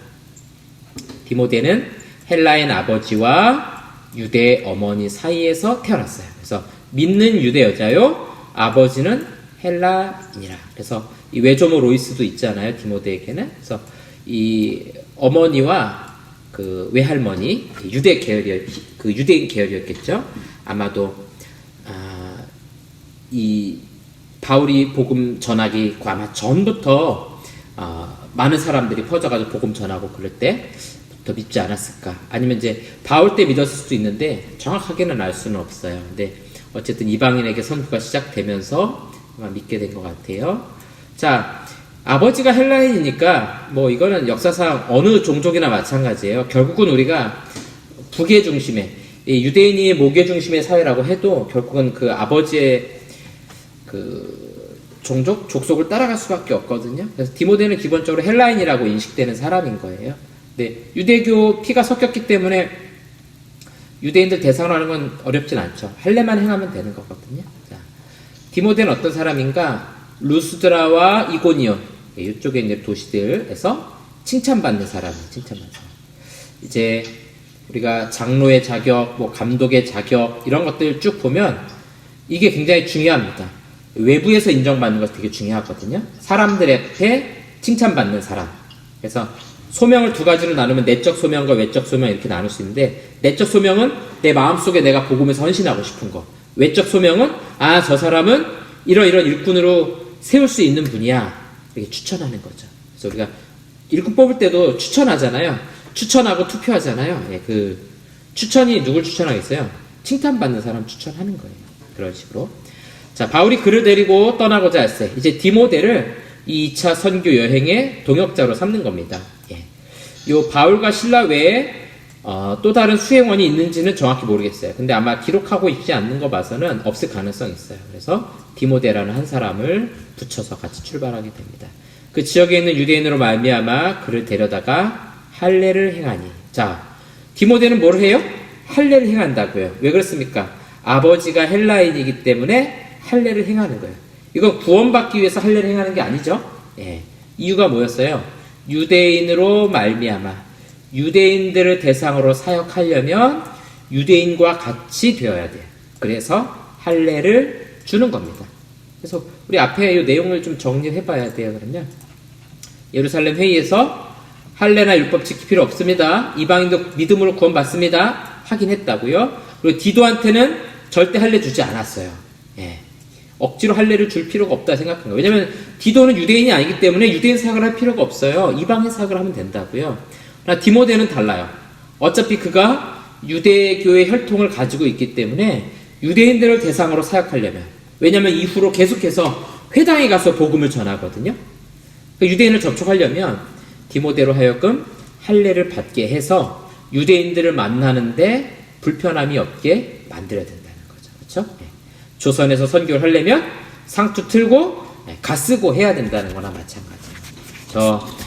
디모데는 헬라인 아버지와 유대 어머니 사이에서 태어났어요. 그래서 믿는 유대 여자요, 아버지는 헬라인이라. 그래서 이 외조모 로이스도 있잖아요, 디모데에게는. 그래서 이 어머니와 그 외할머니, 유대 계열이, 그 유대인 계열이었겠죠. 아마도 이 바울이 복음 전하기 아마 전부터 많은 사람들이 퍼져가지고 복음 전하고 그럴 때 더 믿지 않았을까? 아니면 이제 바울 때 믿었을 수도 있는데 정확하게는 알 수는 없어요. 근데 어쨌든 이방인에게 선교가 시작되면서 아마 믿게 된 것 같아요. 자, 아버지가 헬라인이니까 뭐 이거는 역사상 어느 종족이나 마찬가지예요. 결국은 우리가 북의 중심에, 유대인이 목의 중심의 사회라고 해도 결국은 그 아버지의 그 족속을 따라갈 수밖에 없거든요. 그래서 디모데는 기본적으로 헬라인이라고 인식되는 사람인 거예요. 네, 유대교 피가 섞였기 때문에 유대인들 대상으로 하는 건 어렵진 않죠. 할례만 행하면 되는 거거든요. 자, 디모데는 어떤 사람인가? 루스드라와 이고니온, 이쪽에 이제 도시들에서 칭찬받는 사람이에요. 칭찬받는 사람. 이제 우리가 장로의 자격, 뭐 감독의 자격 이런 것들 쭉 보면 이게 굉장히 중요합니다. 외부에서 인정받는 것이 되게 중요하거든요. 사람들 앞에 칭찬받는 사람. 그래서 소명을 두 가지로 나누면 내적 소명과 외적 소명 이렇게 나눌 수 있는데, 내적 소명은 내 마음속에 내가 복음에서 헌신하고 싶은 거. 외적 소명은 저 사람은 이러이런 일꾼으로 세울 수 있는 분이야. 이렇게 추천하는 거죠. 그래서 우리가 일꾼 뽑을 때도 추천하잖아요. 추천하고 투표하잖아요. 예, 그 추천이 누굴 추천하겠어요? 칭찬받는 사람 추천하는 거예요. 그런 식으로. 자, 바울이 그를 데리고 떠나고자 했어요. 이제 디모데를 2차 선교 여행의 동역자로 삼는 겁니다. 예. 요 바울과 실라 외에 또 다른 수행원이 있는지는 정확히 모르겠어요. 근데 아마 기록하고 있지 않는 거 봐서는 없을 가능성이 있어요. 그래서 디모데라는 한 사람을 붙여서 같이 출발하게 됩니다. 그 지역에 있는 유대인으로 말미암아 그를 데려다가 할례를 행하니. 자, 디모데는 뭘 해요? 할례를 행한다고요. 왜 그렇습니까? 아버지가 헬라인이기 때문에 할례를 행하는 거예요. 이건 구원받기 위해서 할례를 행하는 게 아니죠. 예. 이유가 뭐였어요? 유대인으로 말미암아 유대인들을 대상으로 사역하려면 유대인과 같이 되어야 돼요. 그래서 할례를 주는 겁니다. 그래서 우리 앞에 이 내용을 좀 정리해 봐야 돼요. 그러면 예루살렘 회의에서 할례나 율법 지킬 필요 없습니다. 이방인도 믿음으로 구원받습니다. 하긴 했다고요. 그리고 디도한테는 절대 할례 주지 않았어요. 예. 억지로 할례를 줄 필요가 없다 생각한 거예요. 왜냐면 디도는 유대인이 아니기 때문에 유대인 사역을 할 필요가 없어요. 이방인 사역을 하면 된다고요. 그러나 디모데는 달라요. 어차피 그가 유대교의 혈통을 가지고 있기 때문에 유대인들을 대상으로 사역하려면, 왜냐면 이후로 계속해서 회당에 가서 복음을 전하거든요. 유대인을 접촉하려면 디모데로 하여금 할례를 받게 해서 유대인들을 만나는데 불편함이 없게 만들어야 된다는 거죠. 그렇죠? 네. 조선에서 선교를 하려면 상투 틀고 가 쓰고 해야 된다는 거나 마찬가지예요.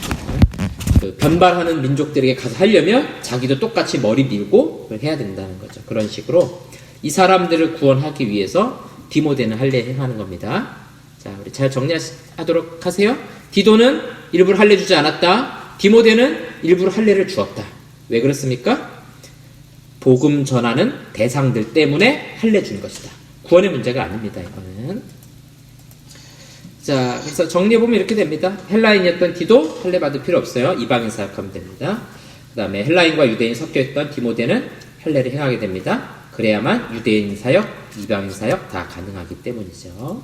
그 변발하는 민족들에게 가서 하려면 자기도 똑같이 머리 밀고 해야 된다는 거죠. 그런 식으로 이 사람들을 구원하기 위해서 디모데는 할례 행하는 겁니다. 자, 우리 잘 정리하도록 하세요. 디도는 일부러 할례 주지 않았다. 디모데는 일부러 할례를 주었다. 왜 그렇습니까? 복음 전하는 대상들 때문에 할례 준 것이다. 구원의 문제가 아닙니다. 이거는. 자, 그래서 정리해보면 이렇게 됩니다. 헬라인이었던 디도 할례 받을 필요 없어요. 이방인 사역하면 됩니다. 그 다음에 헬라인과 유대인이 섞여있던 디모데는 할례를 행하게 됩니다. 그래야만 유대인 사역, 이방인 사역 다 가능하기 때문이죠.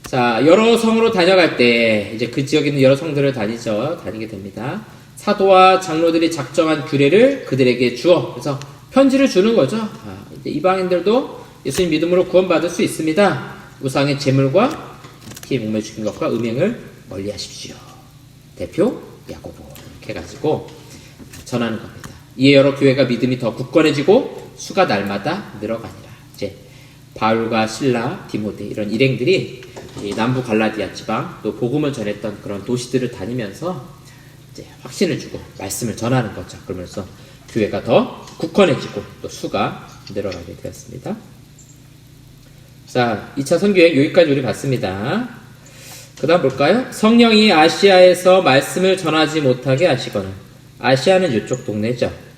자, 여러 성으로 다녀갈 때 이제 그 지역에 있는 여러 성들을 다니게 됩니다. 사도와 장로들이 작정한 규례를 그들에게 주어 그래서 편지를 주는 거죠. 이제 이방인들도 예수님 믿음으로 구원받을 수 있습니다. 우상의 제물과 피에 목매 죽인 것과 음행을 멀리하십시오. 대표 야고보 이렇게 해가지고 전하는 겁니다. 이에 여러 교회가 믿음이 더 굳건해지고 수가 날마다 늘어가니라. 이제 바울과 실라, 디모데 이런 일행들이 남부 갈라디아 지방 또 복음을 전했던 그런 도시들을 다니면서 이제 확신을 주고 말씀을 전하는 거죠. 그러면서 교회가 더 굳건해지고 또 수가 늘어가게 되었습니다. 자, 2차 선교행 여기까지 우리 봤습니다. 그 다음 볼까요? 성령이 아시아에서 말씀을 전하지 못하게 하시거나 아시아는 이쪽 동네죠.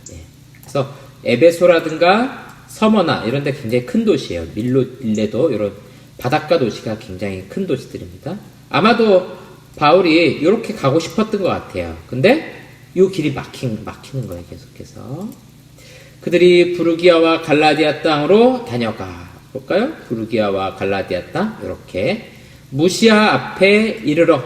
그래서 에베소라든가 서머나 이런 데 굉장히 큰 도시예요. 밀레도 이런 바닷가 도시가 굉장히 큰 도시들입니다. 아마도 바울이 이렇게 가고 싶었던 것 같아요. 근데 이 길이 막히는 거예요. 계속해서. 그들이 부르기아와 갈라디아 땅으로 다녀가 볼까요? 부르기아와 갈라디아 땅 이렇게 무시아 앞에 이르러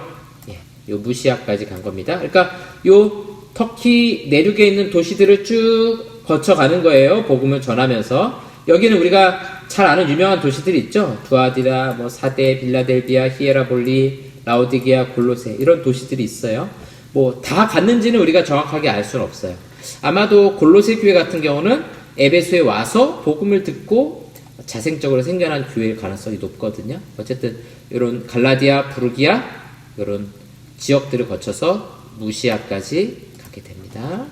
요 무시아까지 간 겁니다. 그러니까 요 터키 내륙에 있는 도시들을 쭉 거쳐가는 거예요. 복음을 전하면서. 여기는 우리가 잘 아는 유명한 도시들이 있죠. 두아디라, 사데, 빌라델비아, 히에라볼리, 라오디게아, 골로세 이런 도시들이 있어요. 다 갔는지는 우리가 정확하게 알 수는 없어요. 아마도 골로세 교회 같은 경우는 에베소에 와서 복음을 듣고 자생적으로 생겨난 교회일 가능성이 높거든요. 어쨌든 이런 갈라디아, 부르기아 이런 지역들을 거쳐서 무시아까지 가게 됩니다.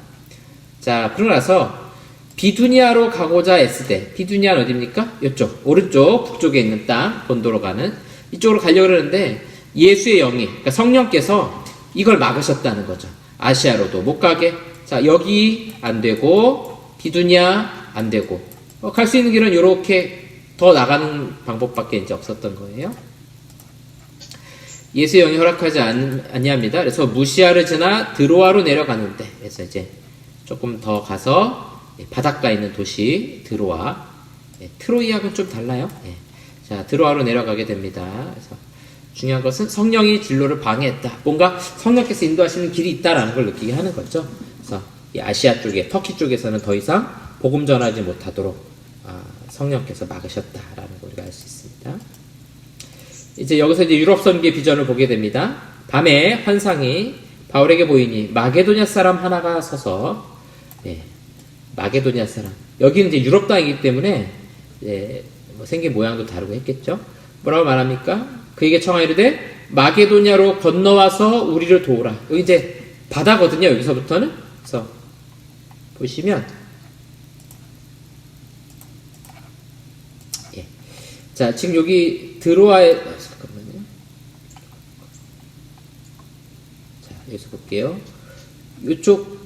자, 그러고 나서 비두니아로 가고자 애쓰되, 비두니아는 어디입니까? 이쪽 오른쪽 북쪽에 있는 땅 본도로 가는 이쪽으로 가려고 그러는데 예수의 영이 그러니까 성령께서 이걸 막으셨다는 거죠. 아시아로도 못 가게. 자, 여기 안 되고 비두니아 안 되고 갈 수 있는 길은 이렇게 더 나가는 방법밖에 이제 없었던 거예요. 예수의 영이 허락하지 아니합니다. 그래서 무시아를 지나 드로아로 내려가는데, 그래서 이제 조금 더 가서 바닷가에 있는 도시 드로아, 트로이하고는 좀 달라요. 자, 드로아로 내려가게 됩니다. 그래서 중요한 것은 성령이 진로를 방해했다. 뭔가 성령께서 인도하시는 길이 있다라는 걸 느끼게 하는 거죠. 그래서 이 아시아 쪽에 터키 쪽에서는 더 이상 복음 전하지 못하도록 성령께서 막으셨다라는 걸 우리가 알 수 있습니다. 이제 여기서 이제 유럽 선교의 비전을 보게 됩니다. 밤에 환상이 바울에게 보이니 마게도냐 사람 하나가 서서 마게도냐 사람 여기는 이제 유럽 땅이기 때문에 생긴 모양도 다르고 했겠죠. 뭐라고 말합니까? 그에게 청하이르되 마게도냐로 건너와서 우리를 도우라. 여기 이제 바다거든요. 여기서부터는. 그래서 보시면 자, 지금 여기 드로아에 잠깐만요. 자, 여기서 볼게요. 이쪽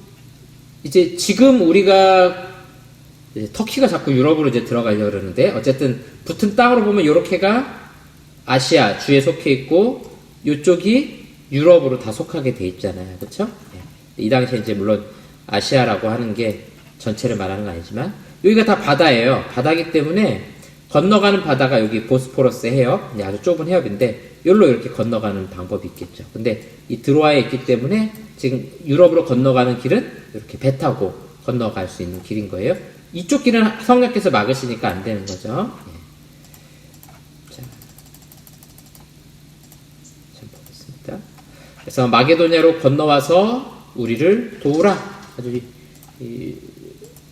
이제 지금 우리가 이제 터키가 자꾸 유럽으로 이제 들어가려고 그러는데 어쨌든 붙은 땅으로 보면 요렇게가 아시아 주에 속해 있고 이쪽이 유럽으로 다 속하게 돼 있잖아요. 그렇죠? 이 당시에 이제 물론 아시아라고 하는 게 전체를 말하는 건 아니지만 여기가 다 바다예요. 바다기 때문에 건너가는 바다가 여기 보스포러스 해협, 아주 좁은 해협인데 여기로 이렇게 건너가는 방법이 있겠죠. 근데 이 드로아에 있기 때문에 지금 유럽으로 건너가는 길은 이렇게 배 타고 건너갈 수 있는 길인 거예요. 이쪽 길은 성령께서 막으시니까 안 되는 거죠. 자, 좀 보겠습니다. 그래서 마게도냐로 건너와서 우리를 도우라. 아주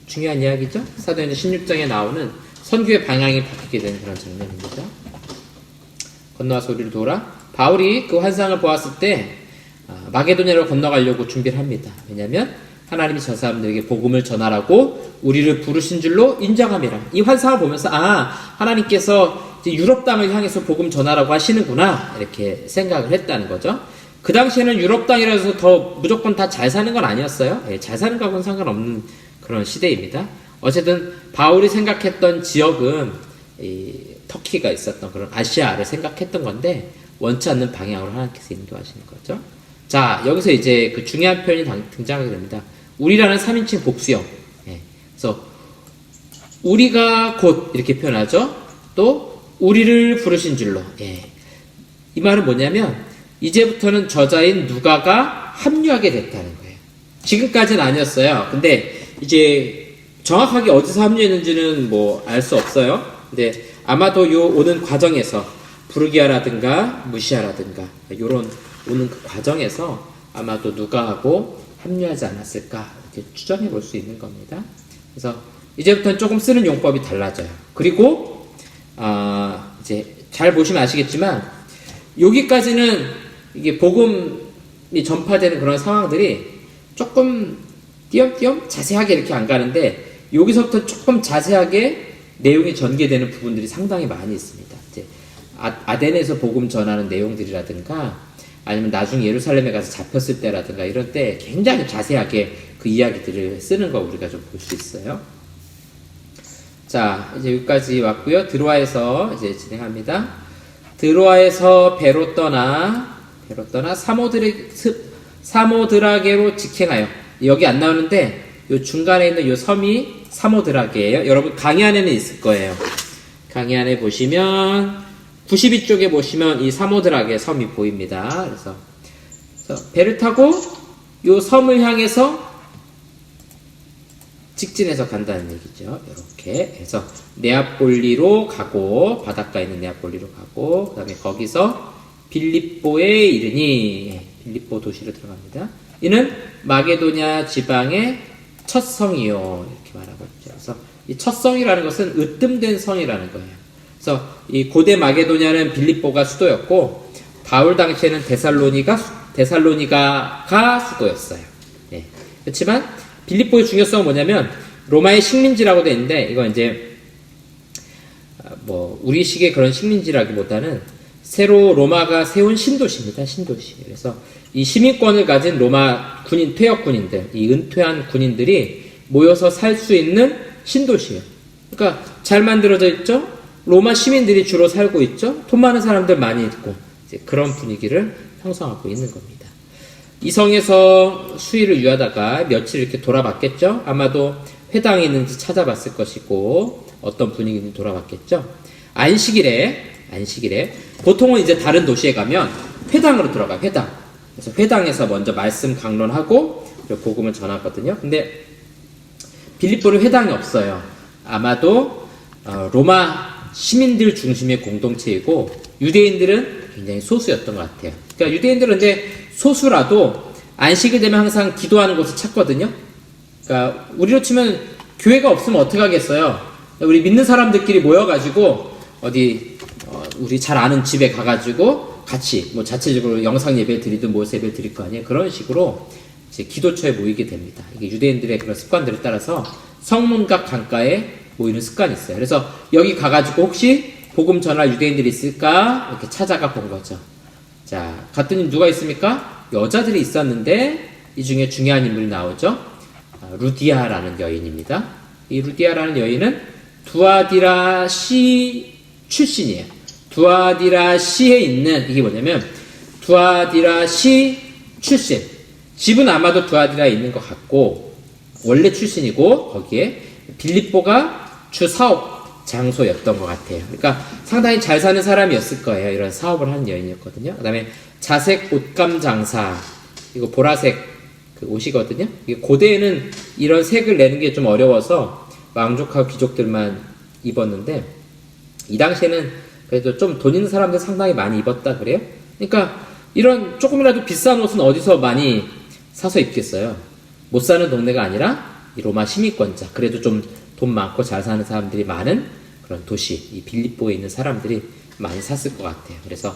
중요한 이야기죠. 사도행전 16장에 나오는 선교의 방향이 바뀌게 되는 그런 장면입니다. 건너와서 우리를 도우라. 바울이 그 환상을 보았을 때 마게도냐로 건너가려고 준비를 합니다. 왜냐하면 하나님이 저 사람들에게 복음을 전하라고 우리를 부르신 줄로 인정함이라. 이 환상을 보면서 하나님께서 이제 유럽 땅을 향해서 복음 전하라고 하시는구나 이렇게 생각을 했다는 거죠. 그 당시에는 유럽 땅이라서 더 무조건 다 잘 사는 건 아니었어요. 잘 사는 거하고는 상관없는 그런 시대입니다. 어쨌든 바울이 생각했던 지역은 이 터키가 있었던 그런 아시아를 생각했던 건데 원치 않는 방향으로 하나님께서 인도하시는 거죠. 자, 여기서 이제 그 중요한 표현이 등장하게 됩니다. 우리라는 3인칭 복수형. 그래서 우리가 곧 이렇게 표현하죠. 또 우리를 부르신 줄로. 예. 이 말은 뭐냐면 이제부터는 저자인 누가가 합류하게 됐다는 거예요. 지금까지는 아니었어요. 근데 이제 정확하게 어디서 합류했는지는 뭐 알 수 없어요. 근데 아마도 요 오는 과정에서 부르기아라든가 무시아라든가 요런 오는 그 과정에서 아마도 누가하고 합류하지 않았을까 이렇게 추정해 볼 수 있는 겁니다. 그래서 이제부터는 조금 쓰는 용법이 달라져요. 그리고 이제 잘 보시면 아시겠지만 여기까지는 이게 복음이 전파되는 그런 상황들이 조금 띄엄띄엄 자세하게 이렇게 안 가는데 여기서부터 조금 자세하게 내용이 전개되는 부분들이 상당히 많이 있습니다. 이제 아덴에서 복음 전하는 내용들이라든가 아니면 나중에 예루살렘에 가서 잡혔을 때라든가 이럴 때 굉장히 자세하게 그 이야기들을 쓰는 거 우리가 좀 볼 수 있어요. 자, 이제 여기까지 왔고요. 드로아에서 이제 진행합니다. 드로아에서 배로 떠나 사모드라게로 직행하여. 여기 안 나오는데 요 중간에 있는 요 섬이 사모드라게예요. 여러분 강의 안에는 있을 거예요. 강의 안에 보시면 92쪽에 보시면 이 사모드라게 섬이 보입니다. 그래서 배를 타고 요 섬을 향해서 직진해서 간다는 얘기죠. 이렇게 해서 네아폴리로 가고 바닷가에 있는 네아폴리로 가고 그 다음에 거기서 빌립보에 이르니 빌립보 도시로 들어갑니다. 이는 마게도냐 지방의 첫 성이요 이렇게 말하고 있죠. 그래서 이 첫 성이라는 것은 으뜸된 성이라는 거예요. 그래서 이 고대 마게도냐는 빌립보가 수도였고 바울 당시에는 데살로니가가 수도였어요. 예. 그렇지만 빌립보의 중요성은 뭐냐면 로마의 식민지라고 되어 있는데 이건 이제 뭐 우리식의 그런 식민지라기보다는 새로 로마가 세운 신도시입니다. 신도시. 그래서 이 시민권을 가진 로마 군인, 퇴역 군인들, 이 은퇴한 군인들이 모여서 살 수 있는 신도시예요. 그러니까 잘 만들어져 있죠. 로마 시민들이 주로 살고 있죠. 돈 많은 사람들 많이 있고 이제 그런 분위기를 형성하고 있는 겁니다. 이 성에서 수일을 유하다가 며칠 이렇게 돌아봤겠죠. 아마도 회당이 있는지 찾아봤을 것이고 어떤 분위기인지 돌아봤겠죠. 안식일에 보통은 이제 다른 도시에 가면 회당으로 들어가요. 회당. 그래서 회당에서 먼저 말씀 강론하고 복음을 전하거든요. 근데 빌립보는 회당이 없어요. 아마도 로마 시민들 중심의 공동체이고 유대인들은 굉장히 소수였던 것 같아요. 그러니까 유대인들은 이제 소수라도 안식일 되면 항상 기도하는 곳을 찾거든요. 그러니까 우리로 치면 교회가 없으면 어떻게 하겠어요? 우리 믿는 사람들끼리 모여가지고 어디 우리 잘 아는 집에 가가지고 같이 뭐 자체적으로 영상 예배를 드리든 모여서 예배를 드릴 거 아니에요. 그런 식으로 이제 기도처에 모이게 됩니다. 이게 유대인들의 그런 습관들에 따라서 성문각 강가에 모이는 습관이 있어요. 그래서 여기 가가지고 혹시 복음 전할 유대인들이 있을까 이렇게 찾아가 본 거죠. 자, 갔더니 누가 있습니까? 여자들이 있었는데 이 중에 중요한 인물이 나오죠. 루디아라는 여인입니다. 이 루디아라는 여인은 두아디라 시 출신이에요. 두아디라 시에 있는 이게 뭐냐면 두아디라 시 출신. 집은 아마도 두아디라에 있는 것 같고 원래 출신이고 거기에 빌립보가 주 사업 장소였던 것 같아요. 그러니까 상당히 잘 사는 사람이었을 거예요. 이런 사업을 하는 여인이었거든요. 그 다음에 자색 옷감 장사. 이거 보라색 그 옷이거든요. 이게 고대에는 이런 색을 내는 게 좀 어려워서 왕족하고 귀족들만 입었는데 이 당시에는 그래도 좀 돈 있는 사람들 상당히 많이 입었다 그래요. 그러니까 이런 조금이라도 비싼 옷은 어디서 많이 사서 입겠어요. 못 사는 동네가 아니라 이 로마 시민권자, 그래도 좀 돈 많고 잘 사는 사람들이 많은 그런 도시, 이 빌립보에 있는 사람들이 많이 샀을 것 같아요. 그래서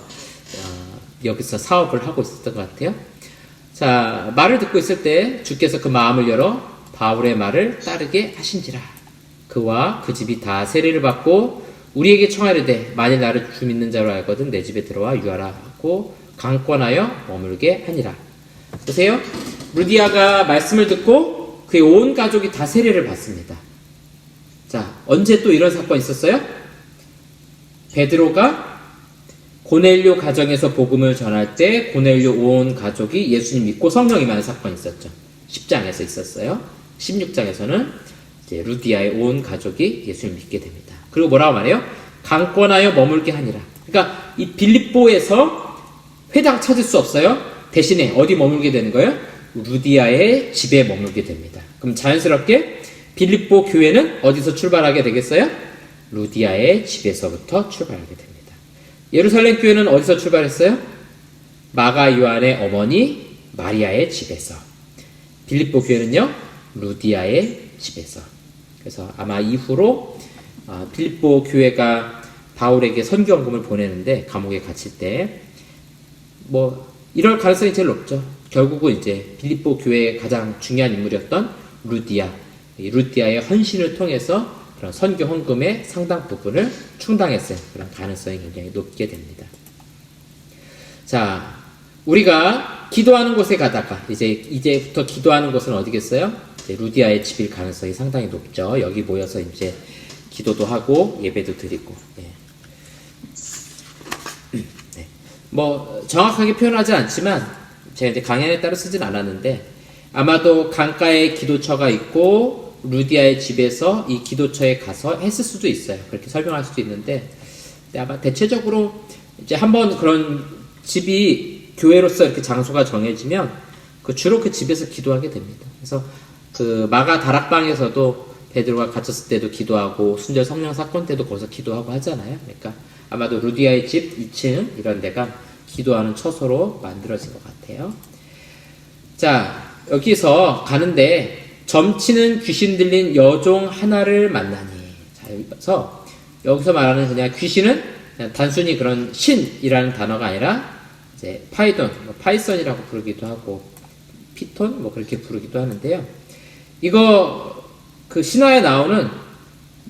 여기서 사업을 하고 있었던 것 같아요. 자, 말을 듣고 있을 때 주께서 그 마음을 열어 바울의 말을 따르게 하신지라. 그와 그 집이 다 세례를 받고 우리에게 청하려되 만일 나를 주 믿는 자로 알거든 내 집에 들어와 유하라 하고 강권하여 머물게 하니라. 보세요. 루디아가 말씀을 듣고 그의 온 가족이 다 세례를 받습니다. 자, 언제 또 이런 사건이 있었어요? 베드로가 고넬료 가정에서 복음을 전할 때 고넬료 온 가족이 예수님 믿고 성령 임하는 사건이 있었죠. 10장에서 있었어요. 16장에서는 이제 루디아의 온 가족이 예수님 믿게 됩니다. 그리고 뭐라고 말해요? 강권하여 머물게 하니라. 그러니까 이 빌립보에서 회당 찾을 수 없어요. 대신에 어디 머물게 되는 거예요? 루디아의 집에 머물게 됩니다. 그럼 자연스럽게 빌립보 교회는 어디서 출발하게 되겠어요? 루디아의 집에서부터 출발하게 됩니다. 예루살렘 교회는 어디서 출발했어요? 마가 요한의 어머니 마리아의 집에서. 빌립보 교회는요, 루디아의 집에서. 그래서 아마 이후로 빌립보 교회가 바울에게 선교원금을 보내는데 감옥에 갇힐 때 뭐 이럴 가능성이 제일 높죠. 결국은 이제 빌립보 교회의 가장 중요한 인물이었던 루디아, 이 루디아의 헌신을 통해서 그런 선교 헌금의 상당 부분을 충당했어요. 그런 가능성이 굉장히 높게 됩니다. 자, 우리가 기도하는 곳에 가다가 이제부터 기도하는 곳은 어디겠어요? 루디아의 집일 가능성이 상당히 높죠. 여기 모여서 이제 기도도 하고 예배도 드리고. 네. 네. 뭐 정확하게 표현하지 않지만 제가 이제 강연에 따로 쓰진 않았는데 아마도 강가에 기도처가 있고 루디아의 집에서 이 기도처에 가서 했을 수도 있어요. 그렇게 설명할 수도 있는데 아마 대체적으로 이제 한번 그런 집이 교회로서 이렇게 장소가 정해지면 주로 그 집에서 기도하게 됩니다. 그래서 그 마가 다락방에서도 베드로가 갇혔을 때도 기도하고 순절 성령 사건 때도 거기서 기도하고 하잖아요. 그러니까 아마도 루디아의 집 2층 이런 데가 기도하는 처소로 만들어진 것 같아요. 자, 여기서 가는데 점치는 귀신 들린 여종 하나를 만나니. 자, 여기서 여기서 말하는 그냥 귀신은 그냥 단순히 그런 신이라는 단어가 아니라 이제 파이돈, 파이썬이라고 부르기도 하고 피톤 뭐 그렇게 부르기도 하는데요. 이거 그 신화에 나오는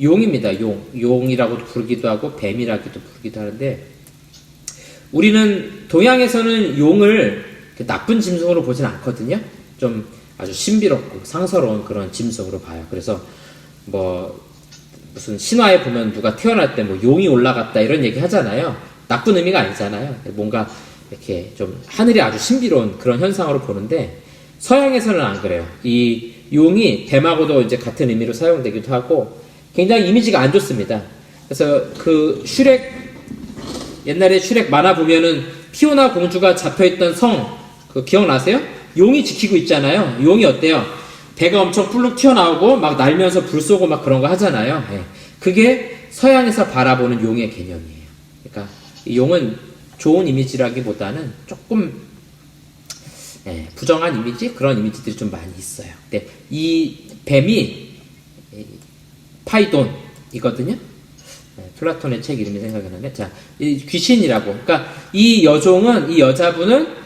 용입니다. 용이라고도 부르기도 하고 뱀이라고도 부르기도 하는데 우리는 동양에서는 용을 나쁜 짐승으로 보진 않거든요. 좀 아주 신비롭고 상서로운 그런 짐승으로 봐요. 그래서 뭐 무슨 신화에 보면 누가 태어날 때 뭐 용이 올라갔다 이런 얘기 하잖아요. 나쁜 의미가 아니잖아요. 뭔가 이렇게 좀 하늘이 아주 신비로운 그런 현상으로 보는데 서양에서는 안 그래요. 이 용이 뱀하고도 이제 같은 의미로 사용되기도 하고 굉장히 이미지가 안 좋습니다. 그래서 그 옛날에 슈렉 만화 보면은 피오나 공주가 잡혀있던 성 그 기억나세요? 용이 지키고 있잖아요. 용이 어때요? 배가 엄청 뿔룩 튀어나오고 막 날면서 불 쏘고 막 그런 거 하잖아요. 예. 그게 서양에서 바라보는 용의 개념이에요. 그러니까 이 용은 좋은 이미지라기보다는 조금 부정한 이미지? 그런 이미지들이 좀 많이 있어요. 근데 이 뱀이 파이돈이거든요. 플라톤의 책 이름이 생각이 나네. 자, 이 귀신이라고. 그러니까 이 여자분은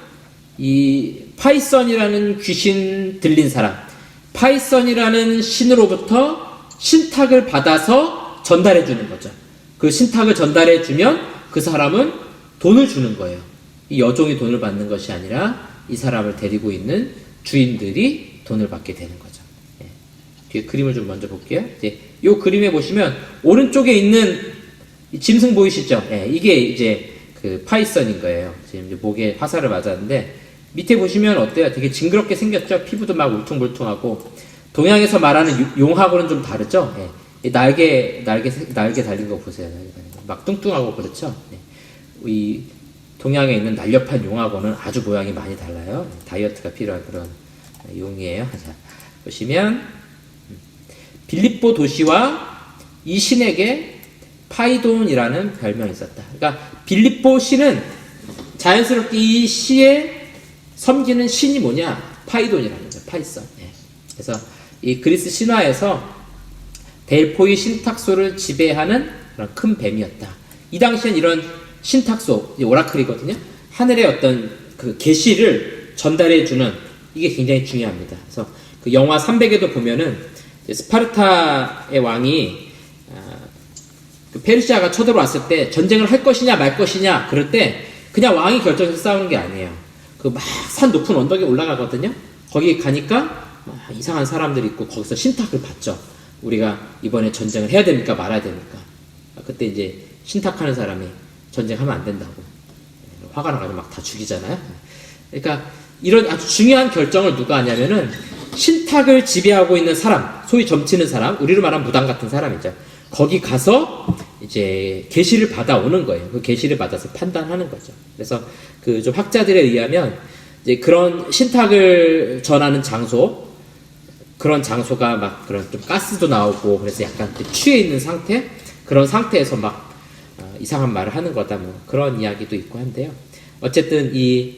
이 파이썬이라는 귀신 들린 사람, 파이썬이라는 신으로부터 신탁을 받아서 전달해 주는 거죠. 그 신탁을 전달해 주면 그 사람은 돈을 주는 거예요. 이 여종이 돈을 받는 것이 아니라 이 사람을 데리고 있는 주인들이 돈을 받게 되는 거죠. 뒤에 그림을 좀 먼저 볼게요. 이제 이 그림에 보시면 오른쪽에 있는 이 짐승 보이시죠? 이게 이제 그 파이썬인 거예요. 지금 이제 목에 화살을 맞았는데 밑에 보시면 어때요? 되게 징그럽게 생겼죠? 피부도 막 울퉁불퉁하고 동양에서 말하는 용하고는 좀 다르죠? 날개 달린 거 보세요. 막 뚱뚱하고 그렇죠? 이 동양에 있는 날렵한 용하고는 아주 모양이 많이 달라요. 다이어트가 필요한 그런 용이에요. 자, 보시면 빌립보 도시와 이 신에게 파이돈이라는 별명이 있었다. 그러니까 빌립보 시는 자연스럽게 이 시에 섬기는 신이 뭐냐? 파이돈이라는 거죠. 파이썬. 그래서 이 그리스 신화에서 델포이 신탁소를 지배하는 그런 큰 뱀이었다. 이 당시엔 이런 신탁소, 오라클이거든요. 하늘의 어떤 그 계시를 전달해주는 이게 굉장히 중요합니다. 그래서 그 영화 300에도 보면은 스파르타의 왕이 그 페르시아가 쳐들어왔을 때 전쟁을 할 것이냐 말 것이냐 그럴 때 그냥 왕이 결정해서 싸우는 게 아니에요. 그 막 산 높은 언덕에 올라가거든요. 거기 가니까 이상한 사람들이 있고 거기서 신탁을 받죠. 우리가 이번에 전쟁을 해야 됩니까 말아야 됩니까? 그때 이제 신탁하는 사람이 전쟁하면 안 된다고 화가 나가지고 막 다 죽이잖아요. 그러니까 이런 아주 중요한 결정을 누가 하냐면은 신탁을 지배하고 있는 사람, 소위 점치는 사람, 우리로 말하면 무당 같은 사람이죠. 거기 가서 이제 계시를 받아오는 거예요. 그 계시를 받아서 판단하는 거죠. 그래서 그 좀 학자들에 의하면 이제 그런 신탁을 전하는 장소, 그런 장소가 막 그런 좀 가스도 나오고 그래서 약간 취해 있는 상태, 그런 상태에서 막 이상한 말을 하는 거다, 뭐 그런 이야기도 있고 한데요. 어쨌든 이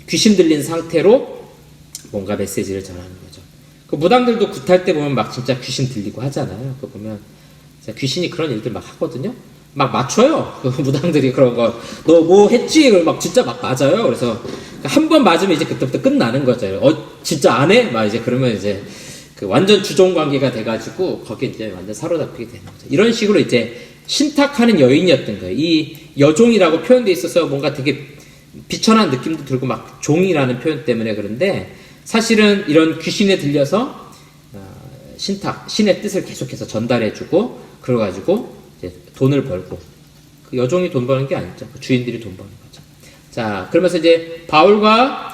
귀신 들린 상태로 뭔가 메시지를 전하는 거죠. 그 무당들도 굿할 때 보면 막 진짜 귀신 들리고 하잖아요. 그거 보면 귀신이 그런 일들 막 하거든요. 막 맞춰요. 그 무당들이 그런 거. 너 뭐 했지? 막 진짜 막 맞아요. 그래서 한 번 맞으면 이제 그때부터 끝나는 거죠. 진짜 안 해? 막 이제 그러면 이제 그 완전 주종 관계가 돼가지고 거기에 이제 완전 사로잡히게 되는 거죠. 이런 식으로 이제 신탁하는 여인이었던 거예요. 이 여종이라고 표현돼 있어서 뭔가 되게 비천한 느낌도 들고 막 종이라는 표현 때문에 그런데 사실은 이런 귀신에 들려서 신탁, 신의 뜻을 계속해서 전달해주고 그래가지고 이제 돈을 벌고 그 여종이 돈 버는 게 아니죠. 그 주인들이 돈 버는 거죠. 자, 그러면서 이제 바울과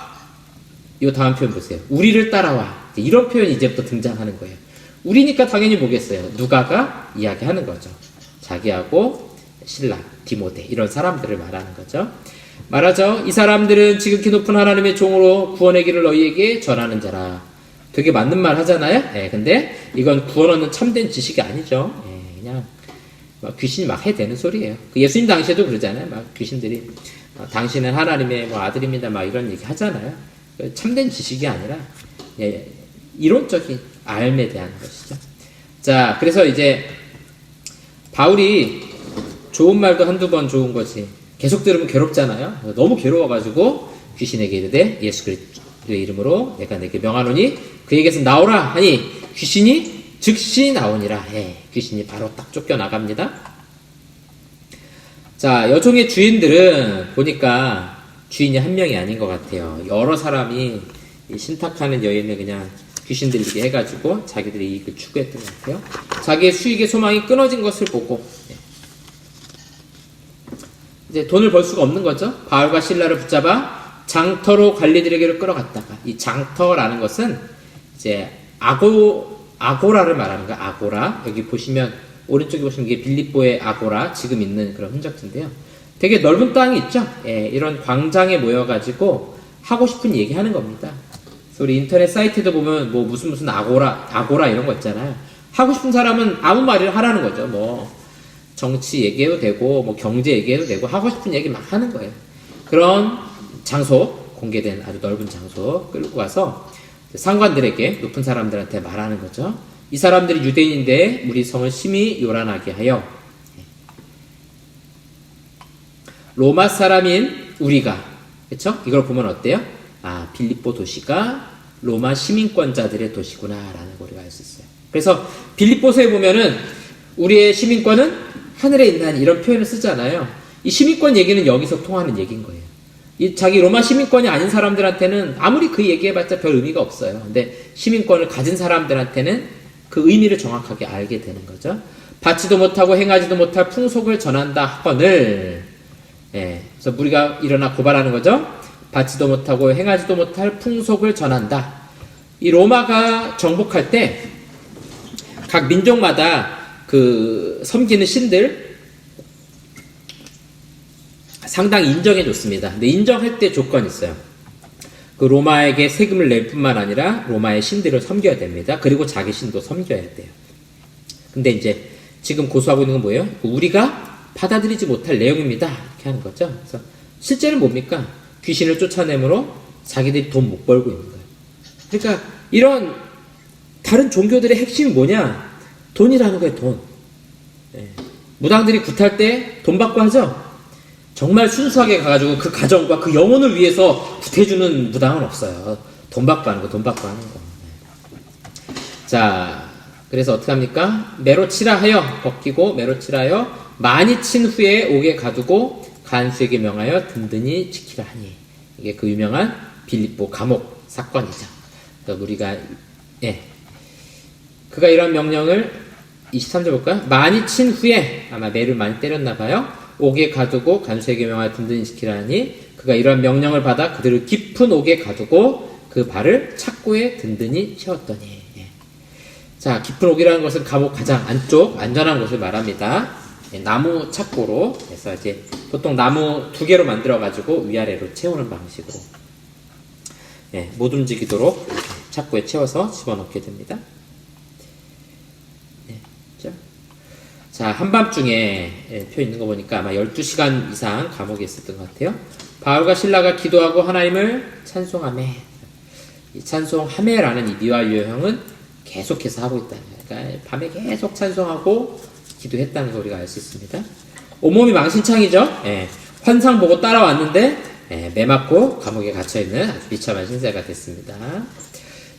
이 다음 표현 보세요. 우리를 따라와. 이런 표현이 이제부터 등장하는 거예요. 우리니까 당연히 뭐겠어요? 누가가 이야기하는 거죠. 자기하고 신라, 디모데 이런 사람들을 말하는 거죠. 말하죠. 이 사람들은 지극히 높은 하나님의 종으로 구원의 길을 너희에게 전하는 자라. 되게 맞는 말 하잖아요. 예, 근데 이건 구원 얻는 참된 지식이 아니죠. 예, 그냥 막 귀신이 막 해대는 소리예요. 그 예수님 당시에도 그러잖아요. 막 귀신들이 당신은 하나님의 뭐 아들입니다. 막 이런 얘기 하잖아요. 참된 지식이 아니라 예, 이론적인 알에 대한 것이죠. 자, 그래서 이제 바울이 좋은 말도 한두 번 좋은 거지. 계속 들으면 괴롭잖아요. 너무 괴로워가지고 귀신에게 이르되 예수 그리스도의 이름으로 내가 내게 명하노니 그에게서 나오라 하니 귀신이 즉시 나오니라. 예, 귀신이 바로 딱 쫓겨나갑니다. 자, 여종의 주인들은 보니까 주인이 한 명이 아닌 것 같아요. 여러 사람이 이 신탁하는 여인을 그냥 귀신 들리게 해가지고 자기들이 이익을 추구했던 것 같아요. 자기의 수익의 소망이 끊어진 것을 보고 이제 돈을 벌 수가 없는 거죠. 바울과 실라를 붙잡아 장터로 관리들에게로 끌어갔다가, 이 장터라는 것은 이제 아고라를 말하는 거예요. 아고라. 여기 보시면 오른쪽에 보시면 이게 빌립보의 아고라, 지금 있는 그런 흔적지인데요. 되게 넓은 땅이 있죠. 예, 이런 광장에 모여가지고 하고 싶은 얘기 하는 겁니다. 그래서 우리 인터넷 사이트도 보면 뭐 무슨 아고라 이런 거 있잖아요. 하고 싶은 사람은 아무 말이나 하라는 거죠. 뭐 정치 얘기해도 되고 뭐 경제 얘기해도 되고 하고 싶은 얘기 막 하는 거예요. 그런 장소, 공개된 아주 넓은 장소 끌고 가서 상관들에게, 높은 사람들한테 말하는 거죠. 이 사람들이 유대인인데 우리 성을 심히 요란하게 하여 로마 사람인 우리가, 그렇죠? 이걸 보면 어때요? 아, 빌립보 도시가 로마 시민권자들의 도시구나라는 걸 우리가 알 수 있어요. 그래서 빌립보서에 보면은 우리의 시민권은 하늘에 있는 이런 표현을 쓰잖아요. 이 시민권 얘기는 여기서 통하는 얘기인 거예요. 이 자기 로마 시민권이 아닌 사람들한테는 아무리 그 얘기해봤자 별 의미가 없어요. 근데 시민권을 가진 사람들한테는 그 의미를 정확하게 알게 되는 거죠. 받지도 못하고 행하지도 못할 풍속을 전한다 하거늘, 예, 그래서 우리가 일어나 고발하는 거죠. 받지도 못하고 행하지도 못할 풍속을 전한다. 이 로마가 정복할 때 각 민족마다 그 섬기는 신들 상당히 인정해 줬습니다. 근데 인정할 때 조건이 있어요. 그 로마에게 세금을 낼 뿐만 아니라 로마의 신들을 섬겨야 됩니다. 그리고 자기 신도 섬겨야 돼요. 근데 이제 지금 고수하고 있는 건 뭐예요? 우리가 받아들이지 못할 내용입니다. 이렇게 하는 거죠. 그래서 실제는 뭡니까? 귀신을 쫓아내므로 자기들이 돈 못 벌고 있는 거예요. 그러니까 이런 다른 종교들의 핵심이 뭐냐? 돈이라는 거예요, 돈. 예. 무당들이 굿할 때 돈 받고 하죠? 정말 순수하게 가가지고 그 가정과 그 영혼을 위해서 굿해주는 무당은 없어요. 돈 받고 하는 거, 돈 받고 하는 거. 네. 자, 그래서 어떻게 합니까? 매로치라 하여 벗기고 매로치라 하여 많이 친 후에 옥에 가두고 간수에게 명하여 든든히 지키라 하니. 이게 그 유명한 빌립보 감옥 사건이죠. 그래서 우리가, 예. 그가 이런 명령을 23절 볼까요? 많이 친 후에, 아마 매를 많이 때렸나 봐요. 옥에 가두고 간수에게 명하여 든든히 지키라 하니 그가 이러한 명령을 받아 그들을 깊은 옥에 가두고 그 발을 착 착고에 든든히 채웠더니. 예. 자, 깊은 옥이라는 것은 감옥 가장 안쪽 안전한 곳을 말합니다. 예, 나무 착고로 해서 이제 보통 나무 2개로 만들어 가지고 위아래로 채우는 방식으로 예, 못 움직이도록 착고에 채워서 집어넣게 됩니다. 예, 자, 한밤중에 표 있는 거 보니까 아마 12시간 이상 감옥에 있었던 것 같아요. 바울과 실라가 기도하고 하나님을 찬송하매. 이 찬송하매라는 이 미완료형은 계속해서 하고 있다는 거예요. 그러니까 밤에 계속 찬송하고 기도했다는 거 우리가 알 수 있습니다. 온몸이 망신창이죠. 예, 환상 보고 따라왔는데 예, 매 맞고 감옥에 갇혀있는 아주 비참한 신세가 됐습니다.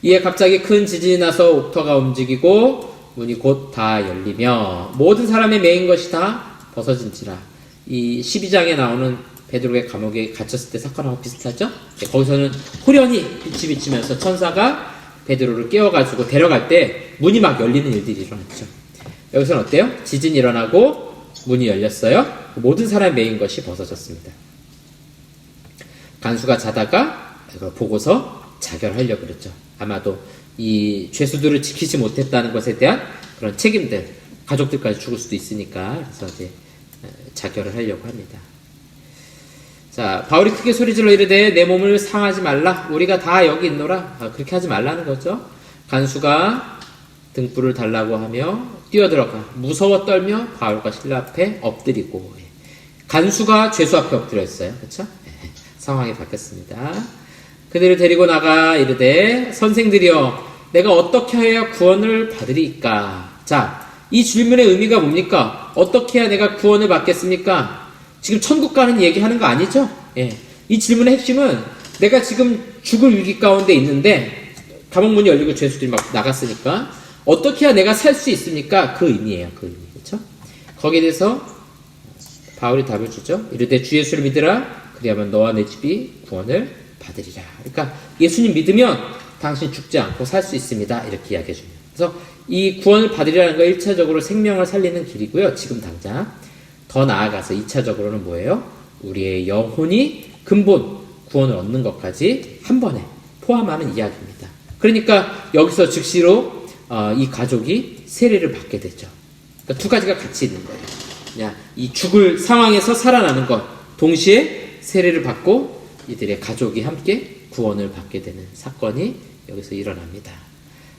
이에 갑자기 큰 지진이 나서 옥터가 움직이고 문이 곧 다 열리며 모든 사람의 매인 것이 다 벗어진지라. 이 12장에 나오는 베드로의 감옥에 갇혔을 때 사건하고 비슷하죠? 거기서는 호련히 빛이 비치면서 천사가 베드로를 깨워가지고 데려갈 때 문이 막 열리는 일들이 일어났죠. 여기서는 어때요? 지진이 일어나고 문이 열렸어요. 모든 사람의 매인 것이 벗어졌습니다. 간수가 자다가 이걸 보고서 자결하려고 그랬죠. 아마도 이 죄수들을 지키지 못했다는 것에 대한 그런 책임들, 가족들까지 죽을 수도 있으니까 그래서 이제 자결을 하려고 합니다. 자, 바울이 크게 소리질러 이르되 내 몸을 상하지 말라. 우리가 다 여기 있노라. 그렇게 하지 말라는 거죠. 간수가 등불을 달라고 하며 뛰어들어가 무서워 떨며 바울과 실라 앞에 엎드리고. 간수가 죄수 앞에 엎드렸어요. 그렇죠? 상황이 바뀌었습니다. 그들을 데리고 나가 이르되 선생들이여 내가 어떻게 해야 구원을 받으리이까. 자, 이 질문의 의미가 뭡니까? 어떻게 해야 내가 구원을 받겠습니까? 지금 천국 가는 얘기하는 거 아니죠? 예. 이 질문의 핵심은 내가 지금 죽을 위기 가운데 있는데 감옥 문이 열리고 죄수들이 막 나갔으니까 어떻게 해야 내가 살 수 있습니까? 그 의미예요. 그 의미. 그렇죠? 거기에 대해서 바울이 답을 주죠. 이르되 주 예수를 믿으라. 그리하면 너와 내 집이 구원을 받으리라. 그러니까 예수님 믿으면 당신 죽지 않고 살 수 있습니다. 이렇게 이야기해 줍니다. 그래서 이 구원을 받으리라는 거 1차적으로 생명을 살리는 길이고요. 지금 당장 더 나아가서 2차적으로는 뭐예요? 우리의 영혼이 근본 구원을 얻는 것까지 한 번에 포함하는 이야기입니다. 그러니까 여기서 즉시로 이 가족이 세례를 받게 되죠. 그러니까 두 가지가 같이 있는 거예요. 그냥 이 죽을 상황에서 살아나는 것 동시에 세례를 받고 이들의 가족이 함께 구원을 받게 되는 사건이 여기서 일어납니다.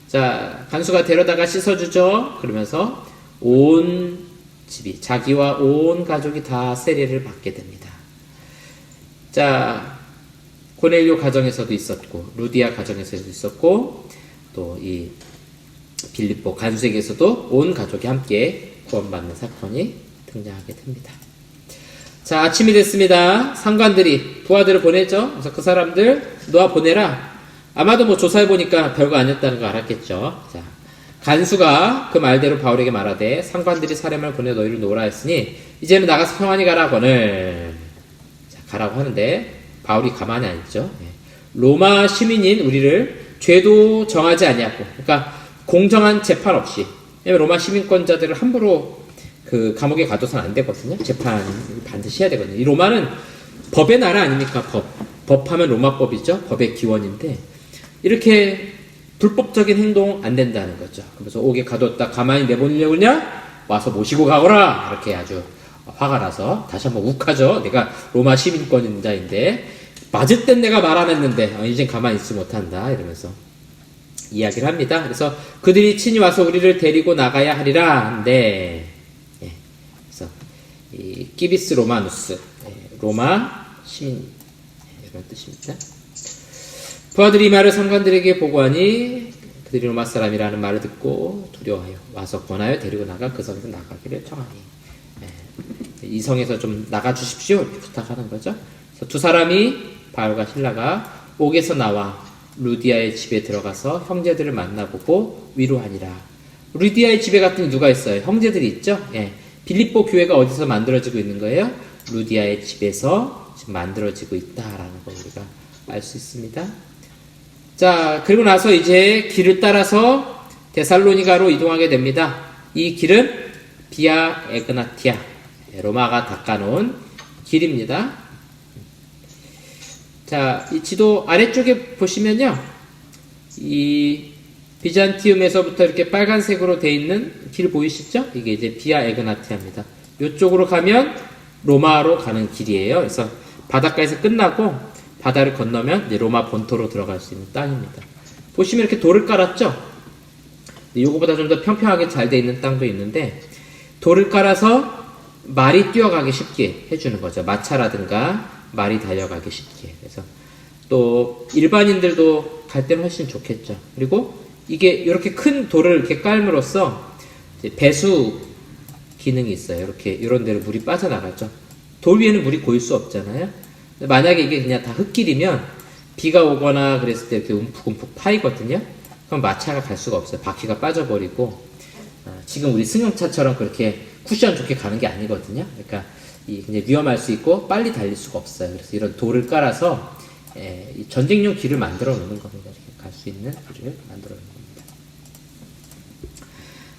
자, 간수가 데려다가 씻어주죠. 그러면서 온 집이 자기와 온 가족이 다 세례를 받게 됩니다. 자, 고넬료 가정에서도 있었고 루디아 가정에서도 있었고 또 이 빌립보 간수에게서도 온 가족이 함께 구원받는 사건이 등장하게 됩니다. 자, 아침이 됐습니다. 상관들이 부하들을 보내죠. 그래서 그 사람들 놓아 보내라. 아마도 뭐 조사해보니까 별거 아니었다는 거 알았겠죠. 자, 간수가 그 말대로 바울에게 말하되 상관들이 사람을 보내 너희를 놓으라 했으니 이제는 나가서 평안히 가라거늘. 자, 가라고 하는데 바울이 가만히 안 있죠. 로마 시민인 우리를 죄도 정하지 아니하고, 그러니까 공정한 재판 없이, 왜냐면 로마 시민권자들을 함부로 그 감옥에 가둬서는 안 되거든요. 재판 반드시 해야 되거든요. 이 로마는 법의 나라 아닙니까? 법하면 로마법이죠. 법의 기원인데 이렇게 불법적인 행동 안 된다는 거죠. 그래서 옥에 가뒀다 가만히 내보내려고 그냥 와서 모시고 가거라. 이렇게 아주 화가 나서 다시 한번 욱하죠. 내가 로마 시민권자인데 맞을 땐 내가 말 안 했는데 이젠 가만히 있지 못한다. 이러면서 이야기를 합니다. 그래서 그들이 친히 와서 우리를 데리고 나가야 하리라 한데, 그래서 이 끼비스 로마누스, 로마 시민, 이런 뜻입니다. 부하들이 이 말을 상관들에게 보고하니 그들이 로마 사람이라는 말을 듣고 두려워하여 와서 권하여 데리고 나가 그 성에서 나가기를 청하니. 이 성에서 좀 나가주십시오 이렇게 부탁하는 거죠. 그래서 두 사람이 바울과 실라가 옥에서 나와 루디아의 집에 들어가서 형제들을 만나보고 위로하니라. 루디아의 집에 갔더니 누가 있어요? 형제들이 있죠. 빌립보 교회가 어디서 만들어지고 있는 거예요? 루디아의 집에서 지금 만들어지고 있다라는 걸 우리가 알 수 있습니다. 자, 그리고 나서 이제 길을 따라서 데살로니가로 이동하게 됩니다. 이 길은 비아 에그나티아, 로마가 닦아놓은 길입니다. 자, 이 지도 아래쪽에 보시면요, 이 비잔티움에서부터 이렇게 빨간색으로 되어 있는 길 보이시죠? 이게 이제 비아 에그나티아입니다. 이쪽으로 가면 로마로 가는 길이에요. 그래서 바닷가에서 끝나고 바다를 건너면 이제 로마 본토로 들어갈 수 있는 땅입니다. 보시면 이렇게 돌을 깔았죠? 요거보다 좀 더 평평하게 잘 돼 있는 땅도 있는데 돌을 깔아서 말이 뛰어가기 쉽게 해주는 거죠. 마차라든가 말이 달려가기 쉽게. 그래서 또 일반인들도 갈 때는 훨씬 좋겠죠. 그리고 이게 이렇게 큰 돌을 이렇게 깔므로써 이제 배수 기능이 있어요. 이렇게 이런 데로 물이 빠져나가죠. 돌 위에는 물이 고일 수 없잖아요. 만약에 이게 그냥 다 흙길이면 비가 오거나 그랬을 때 이렇게 움푹움푹 파이거든요. 그럼 마차가 갈 수가 없어요. 바퀴가 빠져버리고 지금 우리 승용차처럼 그렇게 쿠션 좋게 가는 게 아니거든요. 그러니까 굉장히 위험할 수 있고 빨리 달릴 수가 없어요. 그래서 이런 돌을 깔아서 전쟁용 길을 만들어 놓는 겁니다. 이렇게 갈 수 있는 길을 만들어 놓는 겁니다.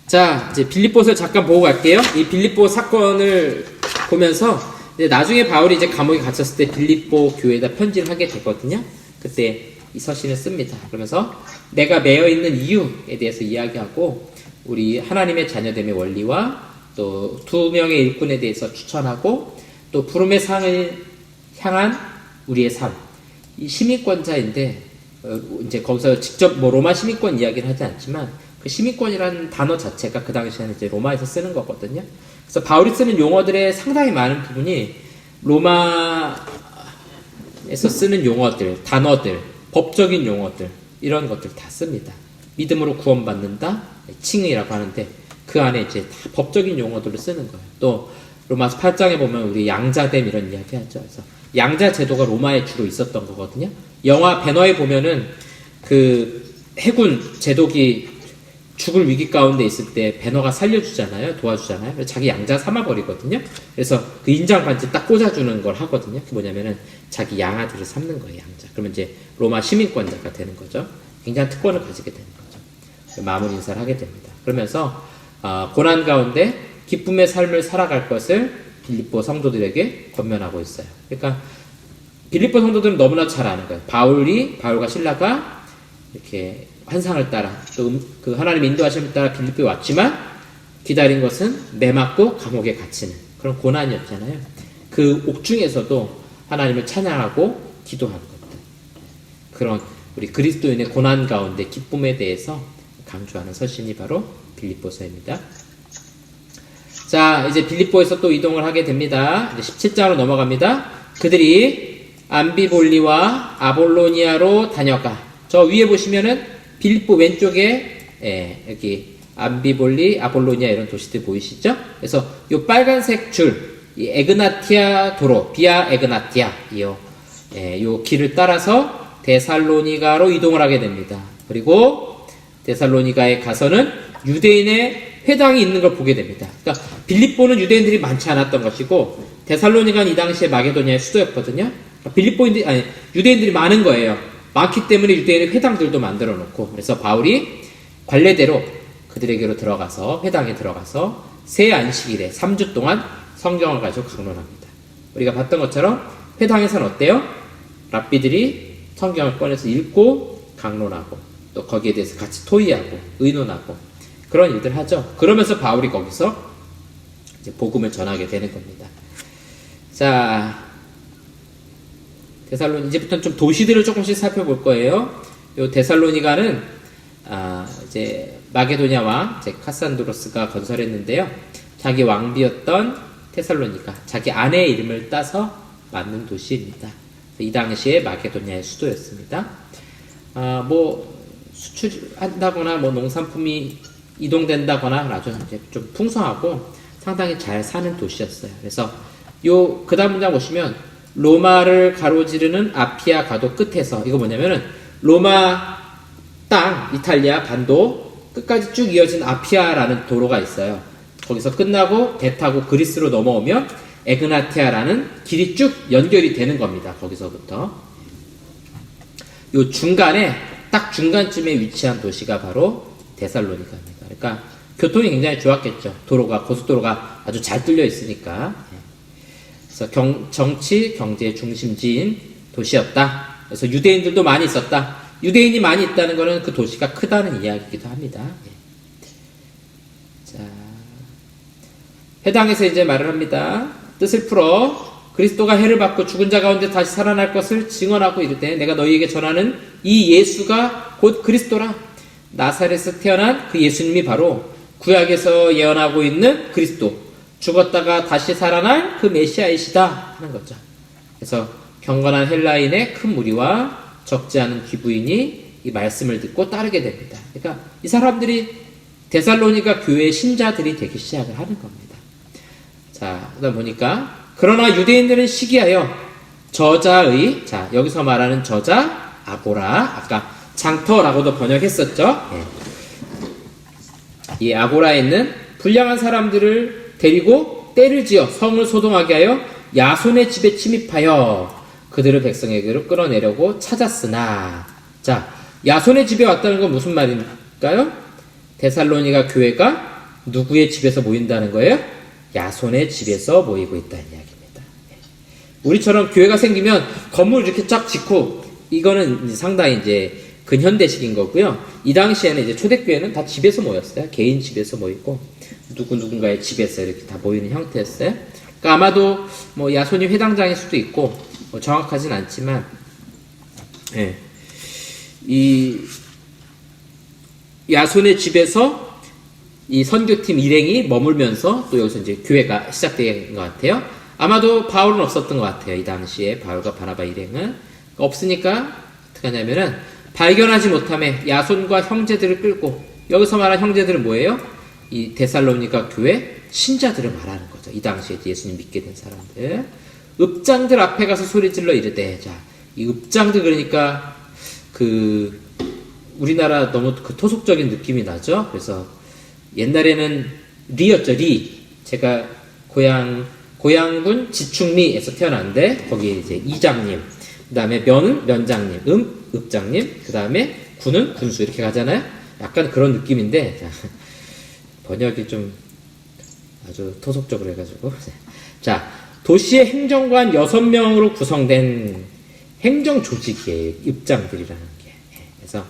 자, 이제 빌립보서를 잠깐 보고 갈게요. 이 빌립보 사건을 보면서 이제 나중에 바울이 이제 감옥에 갇혔을 때 빌립보 교회에다 편지를 하게 되거든요. 그때 이 서신을 씁니다. 그러면서 내가 매여 있는 이유에 대해서 이야기하고 우리 하나님의 자녀됨의 원리와 또 두 명의 일꾼에 대해서 추천하고 또 부름의 상을 향한 우리의 삶. 이 시민권자인데 이제 거기서 직접 뭐 로마 시민권 이야기를 하지 않지만 그 시민권이라는 단어 자체가 그 당시에는 이제 로마에서 쓰는 거거든요. 그래서 바울이 쓰는 용어들의 상당히 많은 부분이 로마에서 쓰는 용어들, 단어들, 법적인 용어들 이런 것들 다 씁니다. 믿음으로 구원받는다, 칭의라고 하는데 그 안에 이제 다 법적인 용어들을 쓰는 거예요. 또 로마서 8장에 보면 우리 양자됨 이런 이야기 하죠. 그래서 양자 제도가 로마에 주로 있었던 거거든요. 영화 배너에 보면은 그 해군 제독이 죽을 위기 가운데 있을 때 배너가 살려주잖아요. 도와주잖아요. 그래서 자기 양자 삼아버리거든요. 그래서 그 인장 반지 딱 꽂아주는 걸 하거든요. 그게 뭐냐면은 자기 양아들을 삼는 거예요. 양자. 그러면 이제 로마 시민권자가 되는 거죠. 굉장한 특권을 가지게 되는 거죠. 마무리 인사를 하게 됩니다. 그러면서 고난 가운데 기쁨의 삶을 살아갈 것을 빌립보 성도들에게 권면하고 있어요. 그러니까 빌립보 성도들은 너무나 잘 아는 거예요. 바울과 실라가 이렇게 환상을 따라 또 그 하나님 인도하심을 따라 빌립보에 왔지만 기다린 것은 매맞고 감옥에 갇히는 그런 고난이었잖아요. 그 옥중에서도 하나님을 찬양하고 기도하는 것들. 그런 우리 그리스도인의 고난 가운데 기쁨에 대해서 강조하는 서신이 바로 빌립보서입니다. 자, 이제 빌립보에서 또 이동을 하게 됩니다. 이제 17장으로 넘어갑니다. 그들이 암비볼리와 아볼로니아로 다녀가. 저 위에 보시면은 빌립보 왼쪽에 여기 암비볼리, 아볼로니아 이런 도시들 보이시죠? 그래서 이 빨간색 줄, 이 에그나티아 도로, 비아 에그나티아 요 길을 따라서 데살로니가로 이동을 하게 됩니다. 그리고 데살로니가에 가서는 유대인의 회당이 있는 걸 보게 됩니다. 그러니까 빌립보는 유대인들이 많지 않았던 것이고 데살로니가는 이 당시에 마게도니아의 수도였거든요. 그러니까 유대인들이 많은 거예요. 많기 때문에 유대인의 회당들도 만들어 놓고 그래서 바울이 관례대로 그들에게로 들어가서 회당에 들어가서 새 안식일에 3주 동안 성경을 가지고 강론합니다. 우리가 봤던 것처럼 회당에서는 어때요? 랍비들이 성경을 꺼내서 읽고 강론하고 또 거기에 대해서 같이 토의하고 의논하고 그런 일들 하죠. 그러면서 바울이 거기서 이제 복음을 전하게 되는 겁니다. 자, 이제부터는 좀 도시들을 조금씩 살펴볼 거예요. 요 데살로니가는 이제 마게도냐 왕 카산드로스가 건설했는데요. 자기 왕비였던 테살로니가 자기 아내의 이름을 따서 만든 도시입니다. 이 당시에 마게도냐의 수도였습니다. 뭐 수출한다거나 뭐 농산품이 이동된다거나 아주 이제 좀 풍성하고 상당히 잘 사는 도시였어요. 그래서 그 다음 문장 보시면 로마를 가로지르는 아피아 가도 끝에서 이거 뭐냐면은 로마 땅 이탈리아 반도 끝까지 쭉 이어진 아피아라는 도로가 있어요. 거기서 끝나고 배 타고 그리스로 넘어오면 에그나티아라는 길이 쭉 연결이 되는 겁니다. 거기서부터 요 중간에 딱 중간쯤에 위치한 도시가 바로 데살로니가입니다. 그러니까 교통이 굉장히 좋았겠죠. 고속도로가 아주 잘 뚫려 있으니까. 그래서 정치, 경제 중심지인 도시였다. 그래서 유대인들도 많이 있었다. 유대인이 많이 있다는 것은 그 도시가 크다는 이야기이기도 합니다. 자, 해당에서 이제 말을 합니다. 뜻을 풀어 그리스도가 해를 받고 죽은 자 가운데 다시 살아날 것을 증언하고 이르되 내가 너희에게 전하는 이 예수가 곧 그리스도라. 나사렛에서 태어난 그 예수님이 바로 구약에서 예언하고 있는 그리스도, 죽었다가 다시 살아날 그 메시아이시다 하는 거죠. 그래서 경건한 헬라인의 큰 무리와 적지 않은 귀부인이 이 말씀을 듣고 따르게 됩니다. 그러니까 이 사람들이 데살로니가 교회의 신자들이 되기 시작을 하는 겁니다. 자, 그러다 보니까 그러나 유대인들은 시기하여 저자의, 자, 여기서 말하는 저자, 아고라, 아까 장터라고도 번역했었죠. 이 아고라에 있는 불량한 사람들을 데리고 떼를 지어 성을 소동하게 하여 야손의 집에 침입하여 그들을 백성에게로 끌어내려고 찾았으나, 자, 야손의 집에 왔다는 건 무슨 말일까요? 데살로니가 교회가 누구의 집에서 모인다는 거예요? 야손의 집에서 모이고 있다는 이야기입니다. 우리처럼 교회가 생기면 건물 이렇게 쫙 짓고, 이거는 상당히 이제 근현대식인 거고요. 이 당시에는 이제 초대교회는 다 집에서 모였어요. 개인 집에서 모이고, 누군가의 집에서 이렇게 다 모이는 형태였어요. 그러니까 아마도 뭐 야손이 회당장일 수도 있고, 뭐 정확하진 않지만, 예. 이 야손의 집에서 이 선교팀 일행이 머물면서 또 여기서 이제 교회가 시작된 것 같아요. 아마도 바울은 없었던 것 같아요. 이 당시에 바울과 바나바 일행은 없으니까 어떻게 하냐면은 발견하지 못함에 야손과 형제들을 끌고, 여기서 말한 형제들은 뭐예요? 이 데살로니가 교회 신자들을 말하는 거죠. 이 당시에 예수님 믿게 된 사람들. 읍장들 앞에 가서 소리질러 이르되, 자, 이 읍장들 그러니까 그 우리나라 너무 그 토속적인 느낌이 나죠. 그래서 옛날에는 리였죠. 리. 제가 고향군 지충리에서 태어났는데 거기 이제 이장님, 그 다음에 면은 면장님, 읍장님, 그 다음에 군은 군수 이렇게 가잖아요. 약간 그런 느낌인데, 자, 번역이 좀 아주 토속적으로 해가지고. 자, 도시의 행정관 6명으로 구성된 행정 조직이에요. 읍장들이라는 게. 그래서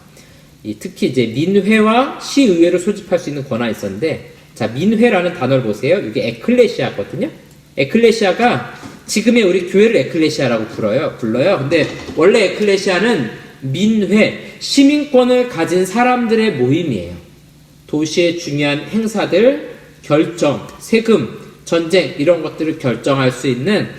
특히 이제 민회와 시의회를 소집할 수 있는 권한이 있었는데, 자, 민회라는 단어를 보세요. 이게 에클레시아거든요. 에클레시아가 지금의 우리 교회를 에클레시아라고 불러요. 근데 원래 에클레시아는 민회, 시민권을 가진 사람들의 모임이에요. 도시의 중요한 행사들, 결정, 세금, 전쟁 이런 것들을 결정할 수 있는,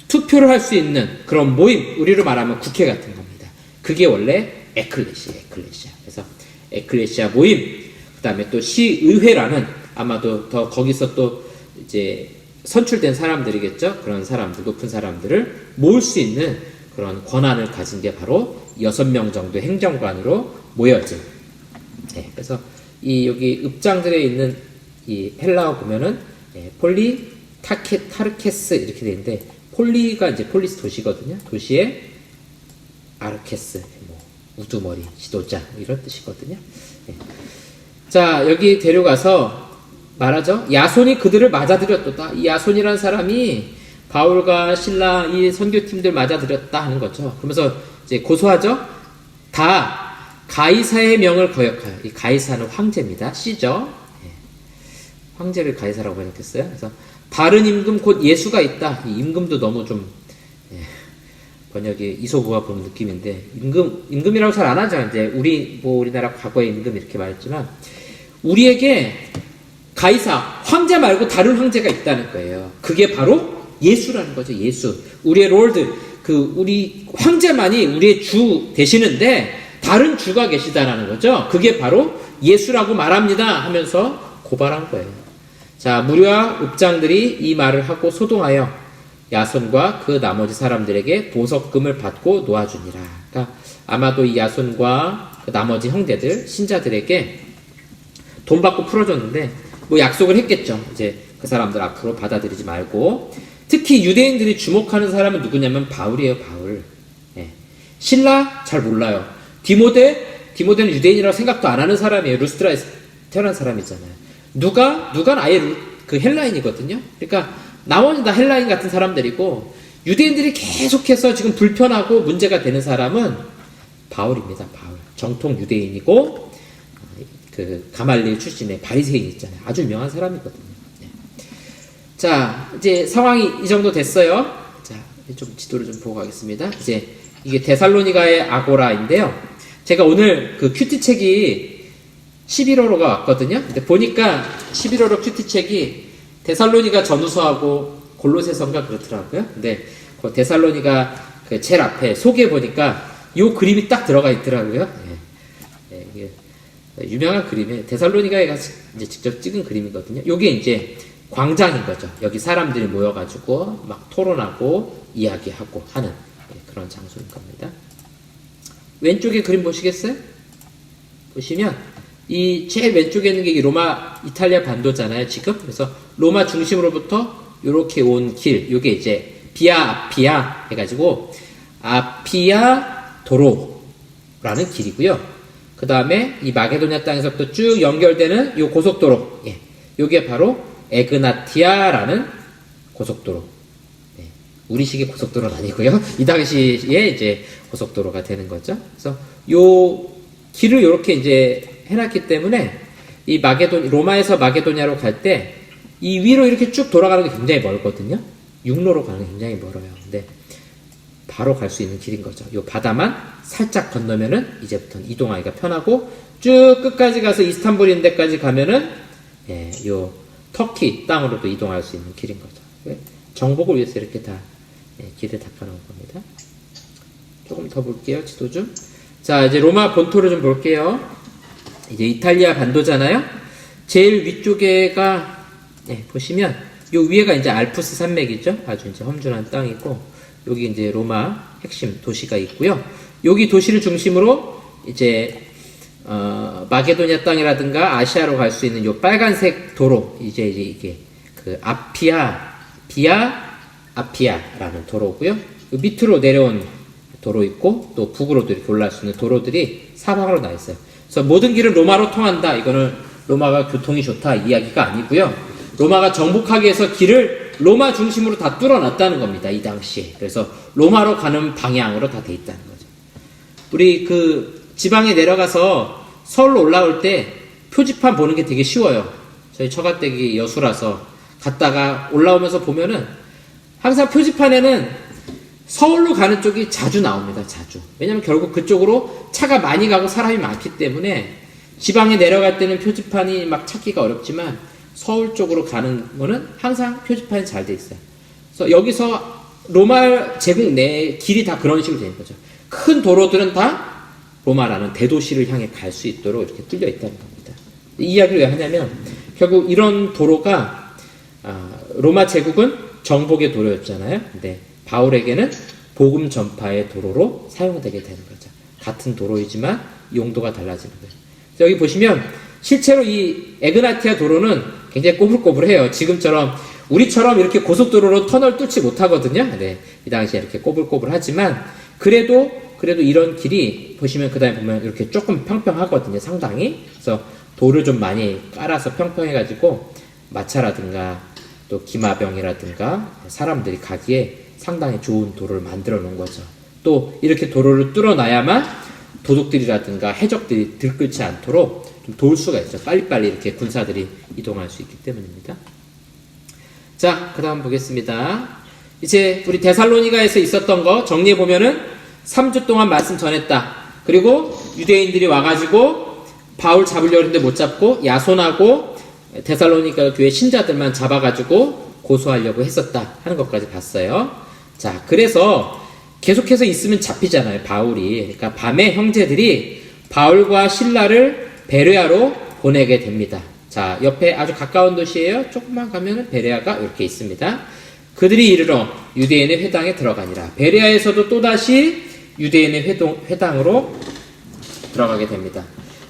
투표를 할 수 있는 그런 모임, 우리로 말하면 국회 같은 겁니다. 그게 원래 에클레시아. 그래서 에클레시아 모임, 그 다음에 또 시의회라는, 아마도 더 거기서 또 이제 선출된 사람들이겠죠. 그런 사람들, 높은 사람들을 모을 수 있는 그런 권한을 가진 게 바로 6명 정도의 행정관으로 모여진. 네, 그래서 이 여기 읍장들에 있는 이 헬라어 보면은 폴리 타르케스 이렇게 되는데, 폴리가 이제 폴리스 도시거든요. 도시에 아르케스, 뭐 우두머리, 지도자 이런 뜻이거든요. 네. 자, 여기 데려가서 말하죠. 야손이 그들을 맞아들였다. 이 야손이라는 사람이 바울과 신라 이 선교팀들 맞아들였다 하는 거죠. 그러면서 이제 고소하죠. 다 가이사의 명을 거역하여. 이 가이사는 황제입니다. 씨죠. 황제를 가이사라고 번역했어요. 그래서 바른 임금 곧 예수가 있다. 이 임금도 너무 좀 번역이 이소구가 보는 느낌인데, 임금이라고 잘 안 하죠. 이제 우리나라 과거의 임금 이렇게 말했지만, 우리에게 가이사, 황제 말고 다른 황제가 있다는 거예요. 그게 바로 예수라는 거죠. 예수. 우리의 롤드, 우리 황제만이 우리의 주 되시는데 다른 주가 계시다라는 거죠. 그게 바로 예수라고 말합니다 하면서 고발한 거예요. 자, 무리와 읍장들이 이 말을 하고 소동하여 야손과 그 나머지 사람들에게 보석금을 받고 놓아주니라. 그러니까 아마도 이 야손과 그 나머지 형제들, 신자들에게 돈 받고 풀어줬는데, 뭐 약속을 했겠죠. 이제 그 사람들 앞으로 받아들이지 말고. 특히 유대인들이 주목하는 사람은 누구냐면 바울이에요. 바울. 신라 잘 몰라요. 디모데는 유대인이라고 생각도 안 하는 사람이에요. 루스드라에서 태어난 사람이잖아요. 누가는 아예 그 헬라인이거든요. 그러니까 나머지 다 헬라인 같은 사람들이고, 유대인들이 계속해서 지금 불편하고 문제가 되는 사람은 바울입니다. 바울. 정통 유대인이고 그 가말리엘 출신의 바리새인 있잖아요. 아주 유명한 사람이거든요. 네. 자, 이제 상황이 이 정도 됐어요. 자, 좀 지도를 좀 보고 가겠습니다. 이제 이게 데살로니가의 아고라인데요. 제가 오늘 그 큐티책이 11호로가 왔거든요. 근데 보니까 11호로 큐티책이 데살로니가 전후서하고 골로새서인가 그렇더라고요. 근데 그 데살로니가 그 제일 앞에 소개해 보니까 요 그림이 딱 들어가 있더라고요. 예. 예, 이게 유명한 그림에 데살로니가에 가서 이제 직접 찍은 그림이거든요. 요게 이제 광장인 거죠. 여기 사람들이 모여가지고 막 토론하고 이야기하고 하는 그런 장소인 겁니다. 왼쪽에 그림 보시겠어요? 보시면 이 제일 왼쪽에 있는 게 로마 이탈리아 반도잖아요, 지금. 그래서 로마 중심으로부터 이렇게 온 길, 요게 이제 비아 아피아 해가지고 아피아 도로라는 길이고요. 그 다음에 이 마게도냐 땅에서부터 쭉 연결되는 요 고속도로, 예, 요게 바로 에그나티아라는 고속도로. 네, 우리식의 고속도로는 아니고요. 이 당시에 이제 고속도로가 되는 거죠. 그래서 요 길을 이렇게 이제 해놨기 때문에 이 로마에서 마게도냐로 갈 때 이 위로 이렇게 쭉 돌아가는 게 굉장히 멀거든요. 육로로 가는 게 굉장히 멀어요. 근데 바로 갈 수 있는 길인 거죠. 요 바다만 살짝 건너면은 이제부터는 이동하기가 편하고 쭉 끝까지 가서 이스탄불 인데까지 가면은 예, 요 터키 땅으로도 이동할 수 있는 길인 거죠. 정복을 위해서 이렇게 다 길을 닦아놓은 겁니다. 조금 더 볼게요. 지도 좀. 자, 이제 로마 본토를 좀 볼게요. 이제 이탈리아 반도잖아요. 제일 위쪽에가 보시면 요 위에가 이제 알프스 산맥이죠. 아주 이제 험준한 땅이고 여기 이제 로마 핵심 도시가 있고요. 여기 도시를 중심으로 이제 마게도냐 땅이라든가 아시아로 갈 수 있는 요 빨간색 도로 이제 이게 그 아피아라는 도로고요. 밑으로 내려온 도로 있고 또 북으로도 이렇게 올라갈 수 있는 도로들이 사방으로 나 있어요. 그래서 모든 길은 로마로 통한다. 이거는 로마가 교통이 좋다 이야기가 아니고요. 로마가 정복하기 위해서 길을 로마 중심으로 다 뚫어놨다는 겁니다. 이 당시에. 그래서 로마로 가는 방향으로 다 돼 있다는 거죠. 우리 그 지방에 내려가서 서울로 올라올 때 표지판 보는 게 되게 쉬워요. 저희 처가댁이 여수라서 갔다가 올라오면서 보면은 항상 표지판에는 서울로 가는 쪽이 자주 나옵니다. 자주. 왜냐면 결국 그쪽으로 차가 많이 가고 사람이 많기 때문에 지방에 내려갈 때는 표지판이 막 찾기가 어렵지만 서울 쪽으로 가는 거는 항상 표지판이 잘 돼 있어요. 그래서 여기서 로마 제국 내 길이 다 그런 식으로 되는 거죠. 큰 도로들은 다 로마라는 대도시를 향해 갈 수 있도록 이렇게 뚫려 있다는 겁니다. 이 이야기를 왜 하냐면 결국 이런 도로가 로마 제국은 정복의 도로였잖아요. 근데 바울에게는 복음 전파의 도로로 사용되게 되는 거죠. 같은 도로이지만 용도가 달라지는 거예요. 여기 보시면 실제로 이 에그나티아 도로는 굉장히 꼬불꼬불해요. 지금처럼 우리처럼 이렇게 고속도로로 터널 뚫지 못하거든요. 네, 이 당시에 이렇게 꼬불꼬불하지만 그래도 이런 길이 보시면 그 다음에 보면 이렇게 조금 평평하거든요. 상당히. 그래서 돌을 좀 많이 깔아서 평평해가지고 마차라든가 또 기마병이라든가 사람들이 가기에 상당히 좋은 도로를 만들어 놓은 거죠. 또 이렇게 도로를 뚫어놔야만 도둑들이라든가 해적들이 들끓지 않도록 좀 도울 수가 있죠. 빨리빨리 이렇게 군사들이 이동할 수 있기 때문입니다. 자, 그 다음 보겠습니다. 이제 우리 데살로니가에서 있었던 거 정리해보면은 3주 동안 말씀 전했다. 그리고 유대인들이 와가지고 바울 잡으려고 했는데 못 잡고 야손하고 데살로니가 교회 신자들만 잡아가지고 고소하려고 했었다 하는 것까지 봤어요. 자, 그래서 계속해서 있으면 잡히잖아요, 바울이. 그러니까 밤에 형제들이 바울과 실라를 베레아로 보내게 됩니다. 자, 옆에 아주 가까운 도시예요. 조금만 가면은 베레아가 이렇게 있습니다. 그들이 이르러 유대인의 회당에 들어가니라. 베레아에서도 또다시 유대인의 회당으로 들어가게 됩니다.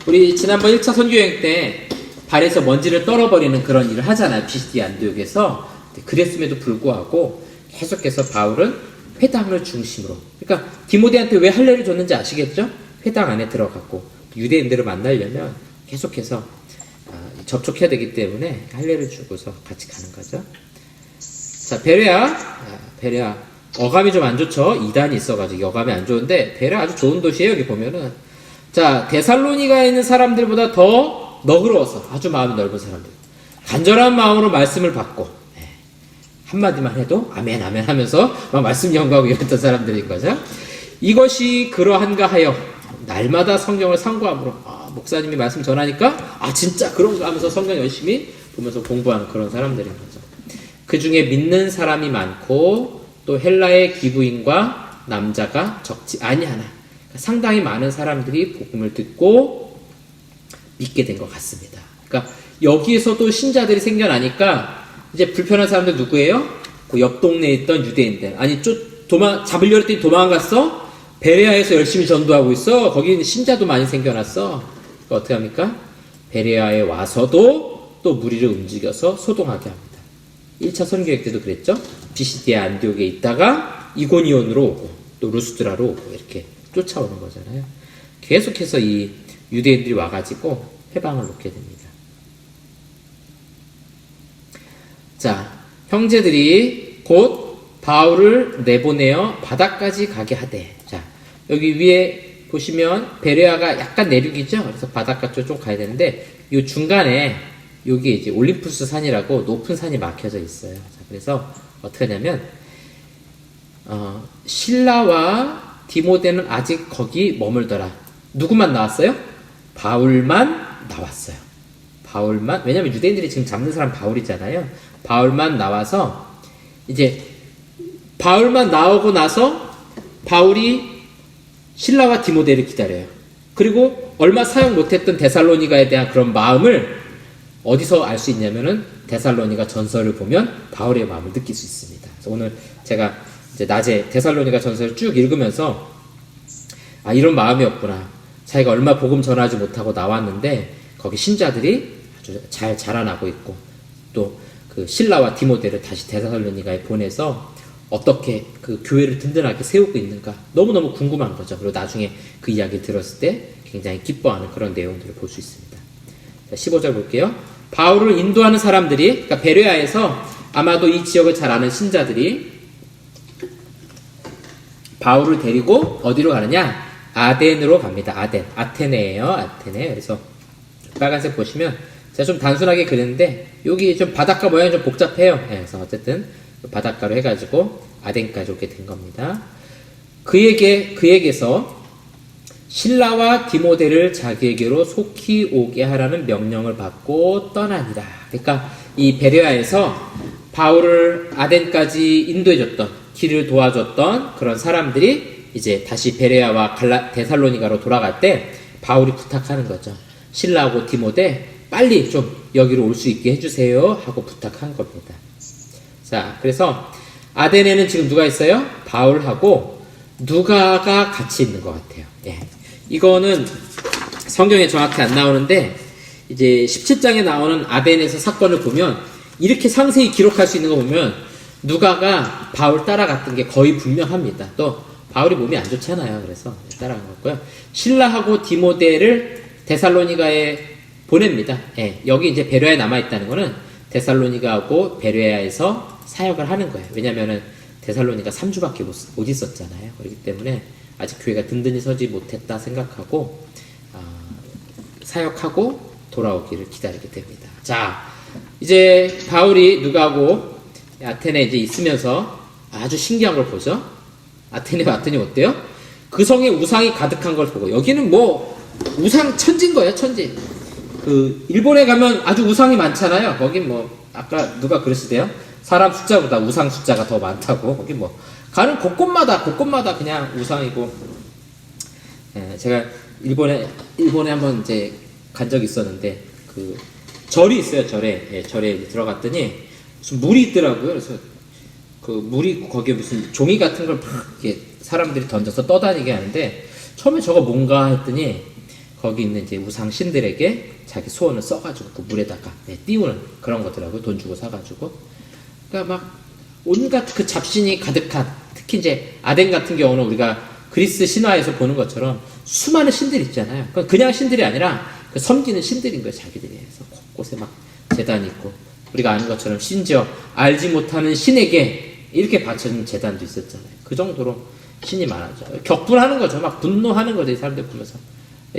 우리 지난번 1차 선교여행 때 발에서 먼지를 떨어버리는 그런 일을 하잖아요. 피시디 안디옥에서. 그랬음에도 불구하고 계속해서 바울은 회당을 중심으로, 그러니까 디모데한테 왜 할례를 줬는지 아시겠죠? 회당 안에 들어갔고 유대인들을 만나려면 계속해서 접촉해야 되기 때문에 할례를 주고서 같이 가는 거죠. 자, 베레아 어감이 좀 안 좋죠. 이단이 있어가지고 어감이 안 좋은데 베레아 아주 좋은 도시예요. 여기 보면은 자, 데살로니가에 있는 사람들보다 더 너그러워서 아주 마음이 넓은 사람들. 간절한 마음으로 말씀을 받고, 한마디만 해도 아멘, 아멘 하면서 막 말씀 연구하고 이랬던 사람들인 거죠. 이것이 그러한가 하여 날마다 성경을 상고함으로, 목사님이 말씀 전하니까, 진짜 그런가 하면서 성경 열심히 보면서 공부하는 그런 사람들인 거죠. 그 중에 믿는 사람이 많고, 또 헬라의 기부인과 남자가 적지 아니하나. 상당히 많은 사람들이 복음을 듣고 믿게 된 것 같습니다. 그러니까 여기에서도 신자들이 생겨나니까 이제 불편한 사람들 누구예요? 그 옆 동네에 있던 유대인들. 아니 잡으려고 했더니 도망갔어? 베레아에서 열심히 전도하고 있어? 거기 신자도 많이 생겨났어. 그러니까 어떻게 합니까? 베레아에 와서도 또 무리를 움직여서 소동하게 합니다. 1차 선교회 때도 그랬죠? 비시디아 안디옥에 있다가 이고니온으로 오고 또 루스드라로 오고 이렇게 쫓아오는 거잖아요. 계속해서 이 유대인들이 와가지고 해방을 놓게 됩니다. 자, 형제들이 곧 바울을 내보내어 바다까지 가게 하되, 자, 여기 위에 보시면 베레아가 약간 내륙이죠. 그래서 바닷가 쪽 좀 가야 되는데 이 중간에 여기 이제 올림푸스 산이라고 높은 산이 막혀져 있어요. 자, 그래서 어떻게 하냐면 실라와 디모데는 아직 거기 머물더라. 누구만 나왔어요? 바울만 나왔어요. 바울만, 왜냐면 유대인들이 지금 잡는 사람 바울이잖아요. 바울만 나와서 이제 바울만 나오고 나서 바울이 실라와 디모데를 기다려요. 그리고 얼마 사용 못했던 데살로니가에 대한 그런 마음을 어디서 알 수 있냐면은 데살로니가 전설을 보면 바울의 마음을 느낄 수 있습니다. 그래서 오늘 제가 이제 낮에 데살로니가 전설을 쭉 읽으면서 이런 마음이었구나. 자기가 얼마 복음 전하지 못하고 나왔는데 거기 신자들이 아주 잘 자라나고 있고 또 그 실라와 디모데를 다시 데살로니가에 보내서 어떻게 그 교회를 든든하게 세우고 있는가 너무너무 궁금한 거죠. 그리고 나중에 그 이야기 들었을 때 굉장히 기뻐하는 그런 내용들을 볼 수 있습니다. 자, 15절 볼게요. 바울을 인도하는 사람들이, 그러니까 베레아에서 아마도 이 지역을 잘 아는 신자들이 바울을 데리고 어디로 가느냐? 아덴으로 갑니다. 아테네예요. 아테네. 그래서 빨간색 보시면 제가 좀 단순하게 그렸는데 여기 좀 바닷가 모양이 좀 복잡해요. 그래서 어쨌든 바닷가로 해가지고 아덴까지 오게 된 겁니다. 그에게서 실라와 디모데를 자기에게로 속히 오게 하라는 명령을 받고 떠나니라. 그러니까 이 베레아에서 바울을 아덴까지 인도해줬던, 길을 도와줬던 그런 사람들이 이제 다시 베레아와 데살로니가로 돌아갈 때 바울이 부탁하는 거죠. 실라하고 디모데 빨리 좀 여기로 올 수 있게 해주세요 하고 부탁한 겁니다. 자, 그래서 아덴에는 지금 누가 있어요? 바울하고 누가가 같이 있는 것 같아요. 예. 이거는 성경에 정확히 안 나오는데 이제 17장에 나오는 아덴에서 사건을 보면 이렇게 상세히 기록할 수 있는 거 보면 누가가 바울 따라갔던 게 거의 분명합니다. 또 바울이 몸이 안 좋잖아요. 그래서 따라간 거고요. 실라하고 디모데를 데살로니가에 보냅니다. 예. 여기 이제 베레아에 남아있다는 거는 데살로니가하고 베레아에서 사역을 하는 거예요. 왜냐면은 데살로니가 3주밖에 못 있었잖아요. 그렇기 때문에 아직 교회가 든든히 서지 못했다 생각하고 사역하고 돌아오기를 기다리게 됩니다. 자, 이제 바울이 누가하고 아테네에 이제 있으면서 아주 신기한 걸 보죠. 아테네에 왔더니 어때요? 그 성에 우상이 가득한 걸 보고, 여기는 뭐 우상 천지인 거예요. 천지. 그 일본에 가면 아주 우상이 많잖아요. 거긴 뭐 아까 누가 그러시대요? 사람 숫자보다 우상 숫자가 더 많다고. 거기 뭐 가는 곳곳마다 그냥 우상이고. 예, 제가 일본에 한번 이제 간 적이 있었는데 그 절이 있어요. 절에 들어갔더니 무슨 물이 있더라고요. 그래서 그 물이 있고 거기에 무슨 종이 같은 걸 막 이렇게 사람들이 던져서 떠다니게 하는데 처음에 저거 뭔가 했더니 거기 있는 이제 우상 신들에게 자기 소원을 써가지고 그 물에다가 띄우는 그런 거더라고요. 돈 주고 사가지고. 그러니까 막 온갖 그 잡신이 가득한, 특히 이제 아덴 같은 경우는 우리가 그리스 신화에서 보는 것처럼 수많은 신들이 있잖아요. 그냥 신들이 아니라 그 섬기는 신들인 거예요. 자기들이. 그래서 곳곳에 막 제단이 있고, 우리가 아는 것처럼 심지어 알지 못하는 신에게 이렇게 바쳐진 제단도 있었잖아요. 그 정도로 신이 많아져. 격분하는 거죠. 막 분노하는 거죠. 이 사람들 보면서.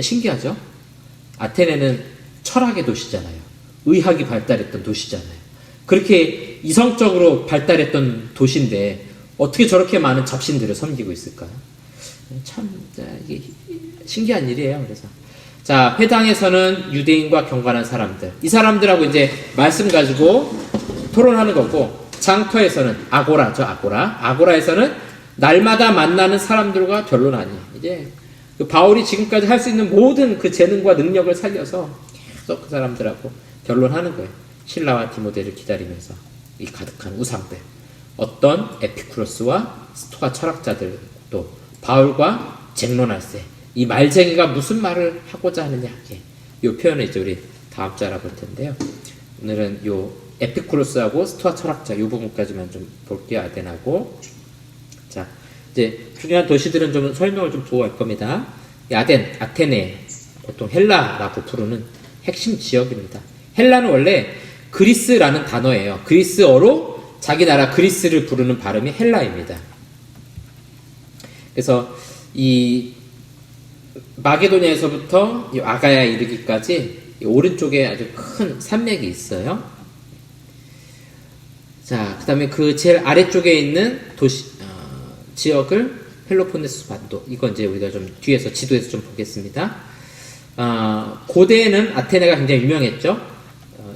신기하죠? 아테네는 철학의 도시잖아요. 의학이 발달했던 도시잖아요. 그렇게 이성적으로 발달했던 도시인데 어떻게 저렇게 많은 잡신들을 섬기고 있을까요? 참 이게 신기한 일이에요. 그래서 자, 회당에서는 유대인과 경건한 사람들, 이 사람들하고 이제 말씀 가지고 토론하는 거고, 장터에서는 아고라죠. 아고라에서는 날마다 만나는 사람들과 변론하니, 이제 그 바울이 지금까지 할 수 있는 모든 그 재능과 능력을 살려서 계속 그 사람들하고 변론하는 거예요. 신라와 디모데를 기다리면서 이 가득한 우상들, 어떤 에피쿠로스와 스토아 철학자들, 또 바울과 쟁론할세, 이 말쟁이가 무슨 말을 하고자 하느냐, 이 표현을 이제 우리 다음 주에 알아볼 텐데요. 오늘은 요 에피쿠로스하고 스토아 철학자 이 부분까지만 좀 볼게요. 아덴하고. 자, 이제 중요한 도시들은 좀 설명을 좀 두고 갈 겁니다. 이 아테네, 보통 헬라라고 부르는 핵심 지역입니다. 헬라는 원래 그리스라는 단어예요. 그리스어로 자기 나라 그리스를 부르는 발음이 헬라입니다. 그래서 이 마게도니아에서부터 이 아가야 이르기까지 이 오른쪽에 아주 큰 산맥이 있어요. 자, 그 다음에 그 제일 아래쪽에 있는 지역을 펠로폰네소 반도, 이건 이제 우리가 좀 뒤에서 지도에서 좀 보겠습니다. 고대에는 아테네가 굉장히 유명했죠.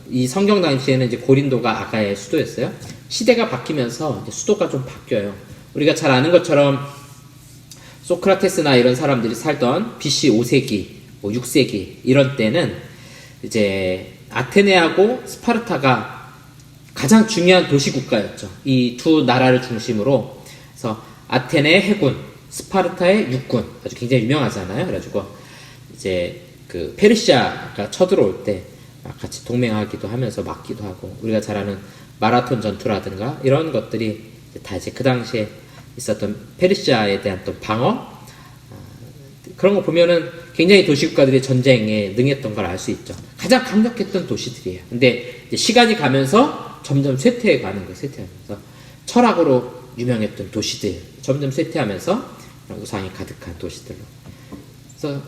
이 성경 당시에는 이제 고린도가 아가야의 수도였어요. 시대가 바뀌면서 이제 수도가 좀 바뀌어요. 우리가 잘 아는 것처럼 소크라테스나 이런 사람들이 살던 BC 5세기, 6세기 이런 때는 이제 아테네하고 스파르타가 가장 중요한 도시 국가였죠. 이 두 나라를 중심으로. 그래서 아테네의 해군, 스파르타의 육군, 아주 굉장히 유명하잖아요. 그래가지고 이제 그 페르시아가 쳐들어올 때 같이 동맹하기도 하면서 막기도 하고, 우리가 잘 아는 마라톤 전투라든가 이런 것들이 다 이제 그 당시에 있었던 페르시아에 대한 또 방어, 그런 거 보면은 굉장히 도시국가들이 전쟁에 능했던 걸 알 수 있죠. 가장 강력했던 도시들이에요. 근데 이제 시간이 가면서 점점 쇠퇴해 가는 거예요. 쇠퇴하면서 철학으로 유명했던 도시들 점점 쇠퇴하면서 우상이 가득한 도시들로. 그래서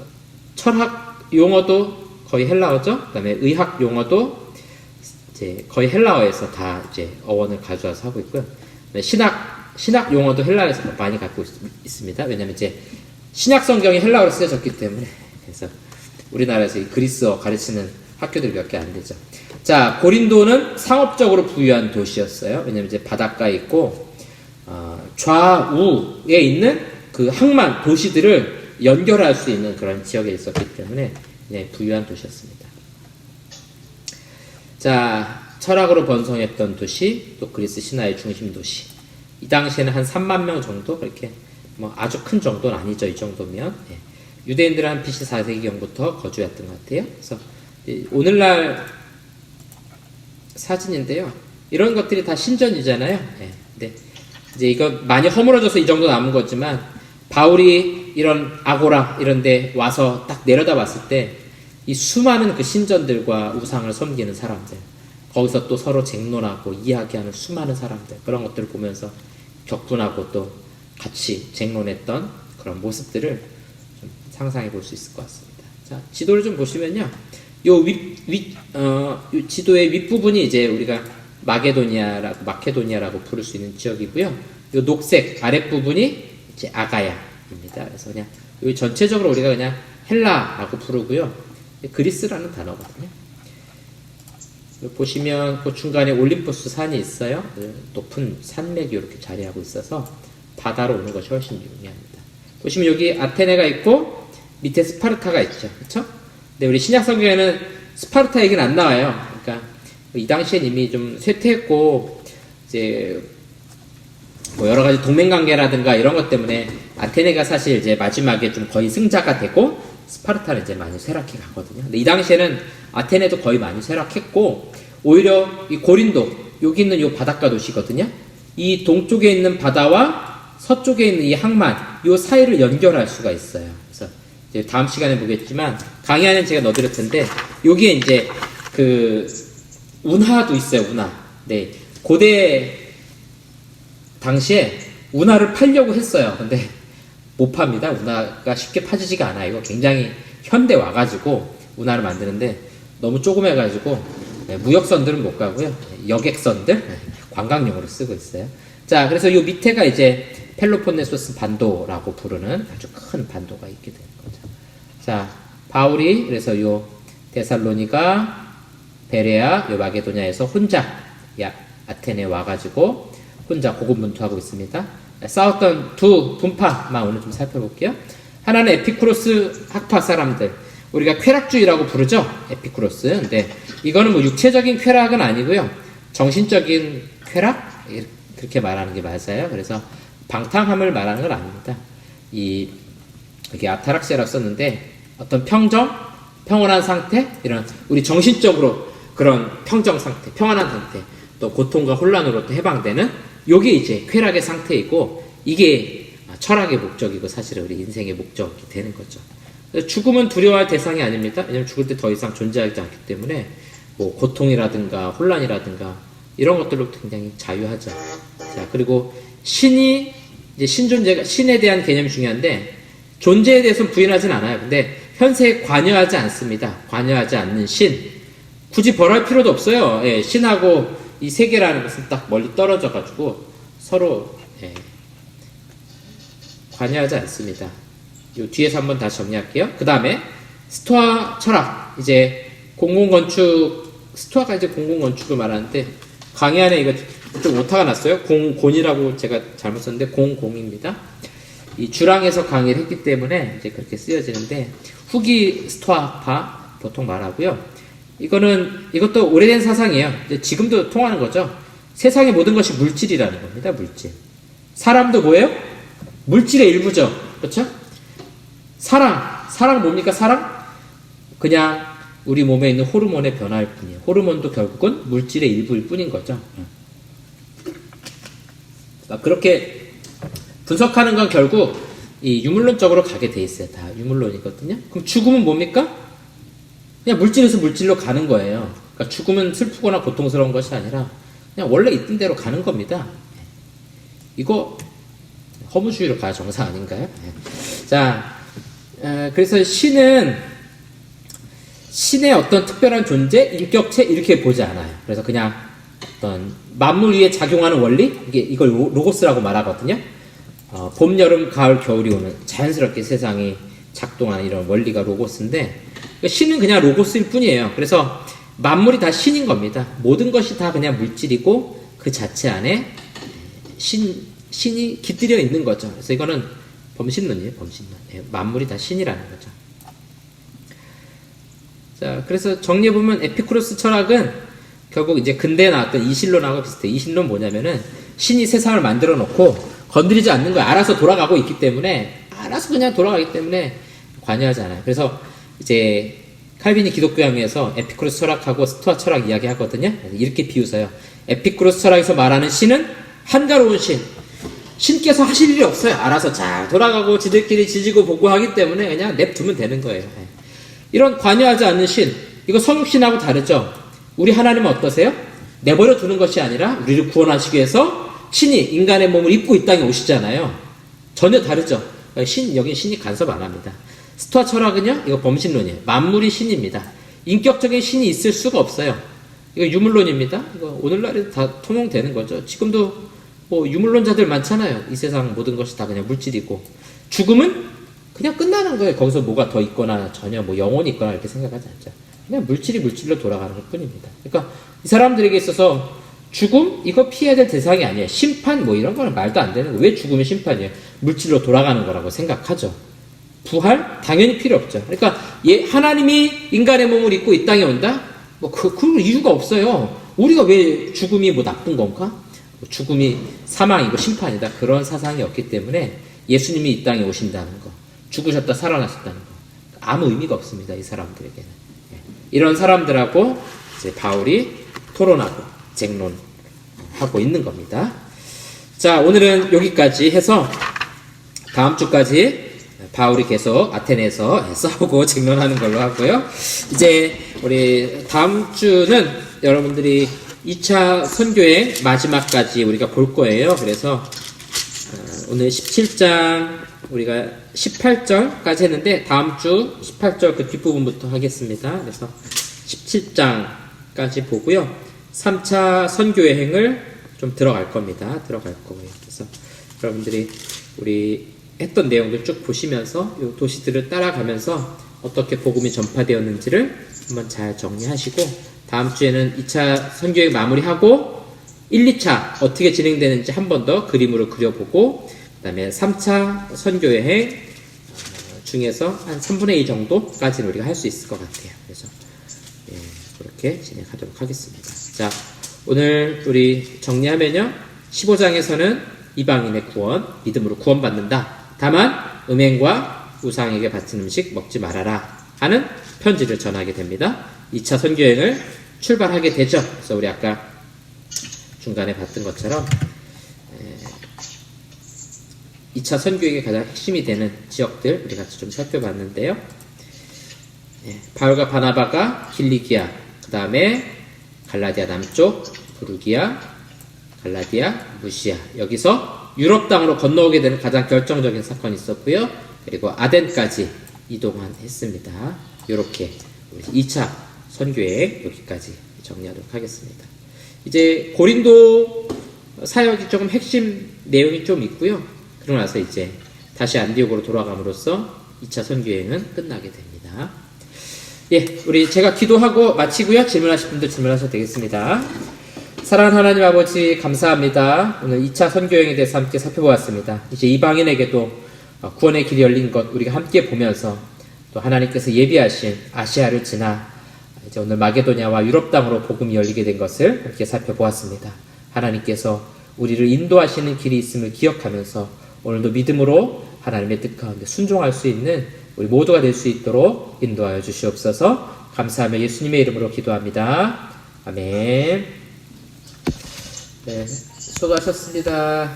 철학 용어도 거의 헬라어죠. 그다음에 의학 용어도 이제 거의 헬라어에서 다 이제 어원을 가져와서 하고 있고요. 신학 용어도 헬라어에서 많이 갖고 있습니다. 왜냐하면 이제 신약 성경이 헬라어로 쓰여졌기 때문에. 그래서 우리나라에서 이 그리스어 가르치는 학교들이 몇 개 안 되죠. 자, 고린도는 상업적으로 부유한 도시였어요. 왜냐면 이제 바닷가에 있고, 좌우에 있는 그 항만 도시들을 연결할 수 있는 그런 지역에 있었기 때문에 부유한 도시였습니다. 자, 철학으로 번성했던 도시, 또 그리스 신화의 중심 도시. 이 당시에는 한 3만 명 정도, 그렇게 뭐 아주 큰 정도는 아니죠. 이 정도면. 유대인들은 한 BC 4세기경부터 거주했던 것 같아요. 그래서 오늘날 사진인데요. 이런 것들이 다 신전이잖아요. 근데 이제 이거 많이 허물어져서 이 정도 남은 거지만, 바울이 이런 아고라 이런 데 와서 딱 내려다봤을 때 이 수많은 그 신전들과 우상을 섬기는 사람들, 거기서 또 서로 쟁론하고 이야기하는 수많은 사람들, 그런 것들을 보면서 격분하고 또 같이 쟁론했던 그런 모습들을 좀 상상해 볼 수 있을 것 같습니다. 자, 지도를 좀 보시면요. 요 지도의 윗부분이 이제 우리가 마케도니아라고 부를 수 있는 지역이고요. 요 녹색 아랫부분이 이제 아가야입니다. 그래서 그냥 요 전체적으로 우리가 그냥 헬라라고 부르고요. 그리스라는 단어거든요. 보시면 그 중간에 올림푸스 산이 있어요. 높은 산맥이 이렇게 자리하고 있어서 바다로 오는 것이 훨씬 유리합니다. 보시면 여기 아테네가 있고 밑에 스파르타가 있죠. 그렇죠? 근데 우리 신약 성경에는 스파르타 얘기는 안 나와요. 그러니까 이 당시엔 이미 좀 쇠퇴했고 이제 뭐 여러 가지 동맹 관계라든가 이런 것 때문에 아테네가 사실 이제 마지막에 좀 거의 승자가 되고 스파르타는 이제 많이 쇠락해 가거든요. 근데 이 당시에는 아테네도 거의 많이 쇠락했고, 오히려 이 고린도, 여기 있는 이 바닷가 도시거든요. 이 동쪽에 있는 바다와 서쪽에 있는 이 항만, 이 사이를 연결할 수가 있어요. 그래서 이제 다음 시간에 보겠지만, 강의 안에 제가 넣어드릴 텐데, 여기에 이제 그 운하도 있어요. 운하. 네, 고대 당시에 운하를 팔려고 했어요. 근데 못 팝니다. 운하가 쉽게 파지지가 않아요. 이거 굉장히 현대 와가지고 운하를 만드는데 너무 조그매가지고 무역선들은 못 가고요. 여객선들 관광용으로 쓰고 있어요. 자, 그래서 요 밑에가 이제 펠로폰네소스 반도라고 부르는 아주 큰 반도가 있게 되는 거죠. 자, 바울이 그래서 요 데살로니가, 베레아, 요 마게도냐에서 혼자 아테네 와가지고 혼자 고군분투하고 있습니다. 싸웠던 두 분파만 오늘 좀 살펴볼게요. 하나는 에피쿠로스 학파 사람들, 우리가 쾌락주의라고 부르죠. 에피쿠로스. 근데 이거는 뭐 육체적인 쾌락은 아니고요. 정신적인 쾌락? 그렇게 말하는 게 맞아요. 그래서 방탕함을 말하는 건 아닙니다. 여기 아타락시라고 썼는데 어떤 평온한 상태, 이런 우리 정신적으로 그런 평정 상태, 평안한 상태, 또 고통과 혼란으로부터 해방되는 요게 이제 쾌락의 상태이고, 이게 철학의 목적이고 사실은 우리 인생의 목적이 되는 거죠. 죽음은 두려워할 대상이 아닙니다. 왜냐면 죽을 때 더 이상 존재하지 않기 때문에 뭐 고통이라든가 혼란이라든가 이런 것들로 굉장히 자유하죠. 자, 그리고 신이 이제 신에 대한 개념이 중요한데, 존재에 대해서는 부인하진 않아요. 근데 현세에 관여하지 않습니다. 관여하지 않는 신. 굳이 벌할 필요도 없어요. 예, 신하고 이 세계라는 것은 딱 멀리 떨어져가지고 서로 관여하지 않습니다. 요 뒤에서 한번 다시 정리할게요. 그 다음에 스토아 철학, 이제 공공건축, 스토아가 이제 공공건축을 말하는데 강의 안에 이거 좀 오타가 났어요. 공곤이라고 제가 잘못 썼는데 공공입니다. 이 주랑에서 강의를 했기 때문에 이제 그렇게 쓰여지는데, 후기 스토아파 보통 말하고요. 이것도 오래된 사상이에요. 이제 지금도 통하는 거죠. 세상의 모든 것이 물질이라는 겁니다. 물질. 사람도 뭐예요? 물질의 일부죠. 그렇죠? 사랑 뭡니까? 사랑? 그냥 우리 몸에 있는 호르몬의 변화일 뿐이에요. 호르몬도 결국은 물질의 일부일 뿐인 거죠. 그렇게 분석하는 건 결국 이 유물론적으로 가게 돼 있어요. 다 유물론이거든요. 그럼 죽음은 뭡니까? 그냥 물질에서 물질로 가는 거예요. 그러니까 죽음은 슬프거나 고통스러운 것이 아니라 그냥 원래 있던 대로 가는 겁니다. 이거 허무주의로 가야 정상 아닌가요? 자, 그래서 신의 어떤 특별한 존재, 인격체 이렇게 보지 않아요. 그래서 그냥 어떤 만물 위에 작용하는 원리, 이걸 로고스라고 말하거든요. 봄, 여름, 가을, 겨울이 오는 자연스럽게 세상이 작동하는 이런 원리가 로고스인데, 신은 그냥 로고스일 뿐이에요. 그래서 만물이 다 신인 겁니다. 모든 것이 다 그냥 물질이고 그 자체 안에 신이 깃들여 있는 거죠. 그래서 이거는 범신론이에요. 범신론. 만물이 다 신이라는 거죠. 자, 그래서 정리해보면 에피쿠로스 철학은 결국 이제 근대에 나왔던 이신론하고 비슷해요. 이신론 뭐냐면은 신이 세상을 만들어 놓고 건드리지 않는 거예요. 알아서 돌아가고 있기 때문에, 알아서 그냥 돌아가기 때문에 관여하지 않아요. 그래서 이제 칼빈이 기독교양에서 에피쿠로스 철학하고 스토아 철학 이야기 하거든요. 이렇게 비유서요. 에피쿠로스 철학에서 말하는 신은 한가로운 신. 신께서 하실 일이 없어요. 알아서 잘 돌아가고 지들끼리 지지고 보고하기 때문에 그냥 냅두면 되는 거예요. 이런 관여하지 않는 신, 이거 성육신하고 다르죠. 우리 하나님은 어떠세요? 내버려 두는 것이 아니라 우리를 구원하시기 위해서 신이 인간의 몸을 입고 이 땅에 오시잖아요. 전혀 다르죠. 여기 신이 간섭 안 합니다. 스토아 철학은요, 이거 범신론이에요. 만물이 신입니다. 인격적인 신이 있을 수가 없어요. 이거 유물론입니다. 이거 오늘날에 다 통용되는 거죠. 지금도 뭐 유물론자들 많잖아요. 이 세상 모든 것이 다 그냥 물질이고, 죽음은 그냥 끝나는 거예요. 거기서 뭐가 더 있거나 전혀 뭐 영혼이 있거나 이렇게 생각하지 않죠. 그냥 물질이 물질로 돌아가는 것 뿐입니다. 그러니까 이 사람들에게 있어서 죽음? 이거 피해야 될 대상이 아니에요. 심판? 뭐 이런 거는 말도 안 되는 거예요. 왜 죽음이 심판이에요? 물질로 돌아가는 거라고 생각하죠. 부활? 당연히 필요 없죠. 그러니까 하나님이 인간의 몸을 입고 이 땅에 온다? 뭐 그 이유가 없어요. 우리가 왜 죽음이 뭐 나쁜 건가? 죽음이 사망이고 심판이다. 그런 사상이 없기 때문에 예수님이 이 땅에 오신다는 거, 죽으셨다 살아나셨다는 거 아무 의미가 없습니다. 이 사람들에게는. 이런 사람들하고 이제 바울이 토론하고 쟁론하고 있는 겁니다. 자, 오늘은 여기까지 해서 다음 주까지 바울이 계속 아테네에서 싸우고 쟁론하는 걸로 하고요. 이제 우리 다음 주는 여러분들이 2차 선교의 마지막까지 우리가 볼 거예요. 그래서 오늘 17장 우리가 18절까지 했는데 다음 주 18절 그 뒷부분부터 하겠습니다. 그래서 17장까지 보고요. 3차 선교 여행을 좀 들어갈 겁니다. 들어갈 거고요. 그래서 여러분들이 우리 했던 내용들 쭉 보시면서 이 도시들을 따라가면서 어떻게 복음이 전파되었는지를 한번 잘 정리하시고 다음 주에는 2차 선교 여행 마무리하고 1, 2차 어떻게 진행되는지 한 번 더 그림으로 그려보고 그 다음에 3차 선교여행 중에서 한 3분의 2 정도까지는 우리가 할 수 있을 것 같아요. 그래서 그렇게 진행하도록 하겠습니다. 자, 오늘 우리 정리하면요. 15장에서는 이방인의 구원, 믿음으로 구원받는다. 다만 음행과 우상에게 바친 음식 먹지 말아라 하는 편지를 전하게 됩니다. 2차 선교여행을 출발하게 되죠. 그래서 우리 아까 중간에 봤던 것처럼 2차 선교의 가장 핵심이 되는 지역들 우리 같이 좀 살펴봤는데요. 바울과 바나바가 길리기아, 그 다음에 갈라디아 남쪽, 부르기아, 갈라디아, 무시아 여기서 유럽 땅으로 건너오게 되는 가장 결정적인 사건이 있었고요. 그리고 아덴까지 이동했습니다. 이렇게 우리 2차 선교여행 여기까지 정리하도록 하겠습니다. 이제 고린도 사역이 조금 핵심 내용이 좀 있고요. 그러고 나서 이제 다시 안디옥으로 돌아감으로써 2차 선교여행은 끝나게 됩니다. 우리 제가 기도하고 마치고요. 질문하실 분들 질문하셔도 되겠습니다. 사랑하는 하나님 아버지 감사합니다. 오늘 2차 선교여행에 대해서 함께 살펴보았습니다. 이제 이방인에게도 구원의 길이 열린 것 우리가 함께 보면서 또 하나님께서 예비하신 아시아를 지나 이제 오늘 마게도냐와 유럽 땅으로 복음이 열리게 된 것을 함께 살펴보았습니다. 하나님께서 우리를 인도하시는 길이 있음을 기억하면서 오늘도 믿음으로 하나님의 뜻 가운데 순종할 수 있는 우리 모두가 될 수 있도록 인도하여 주시옵소서. 감사하며 예수님의 이름으로 기도합니다. 아멘. 수고하셨습니다.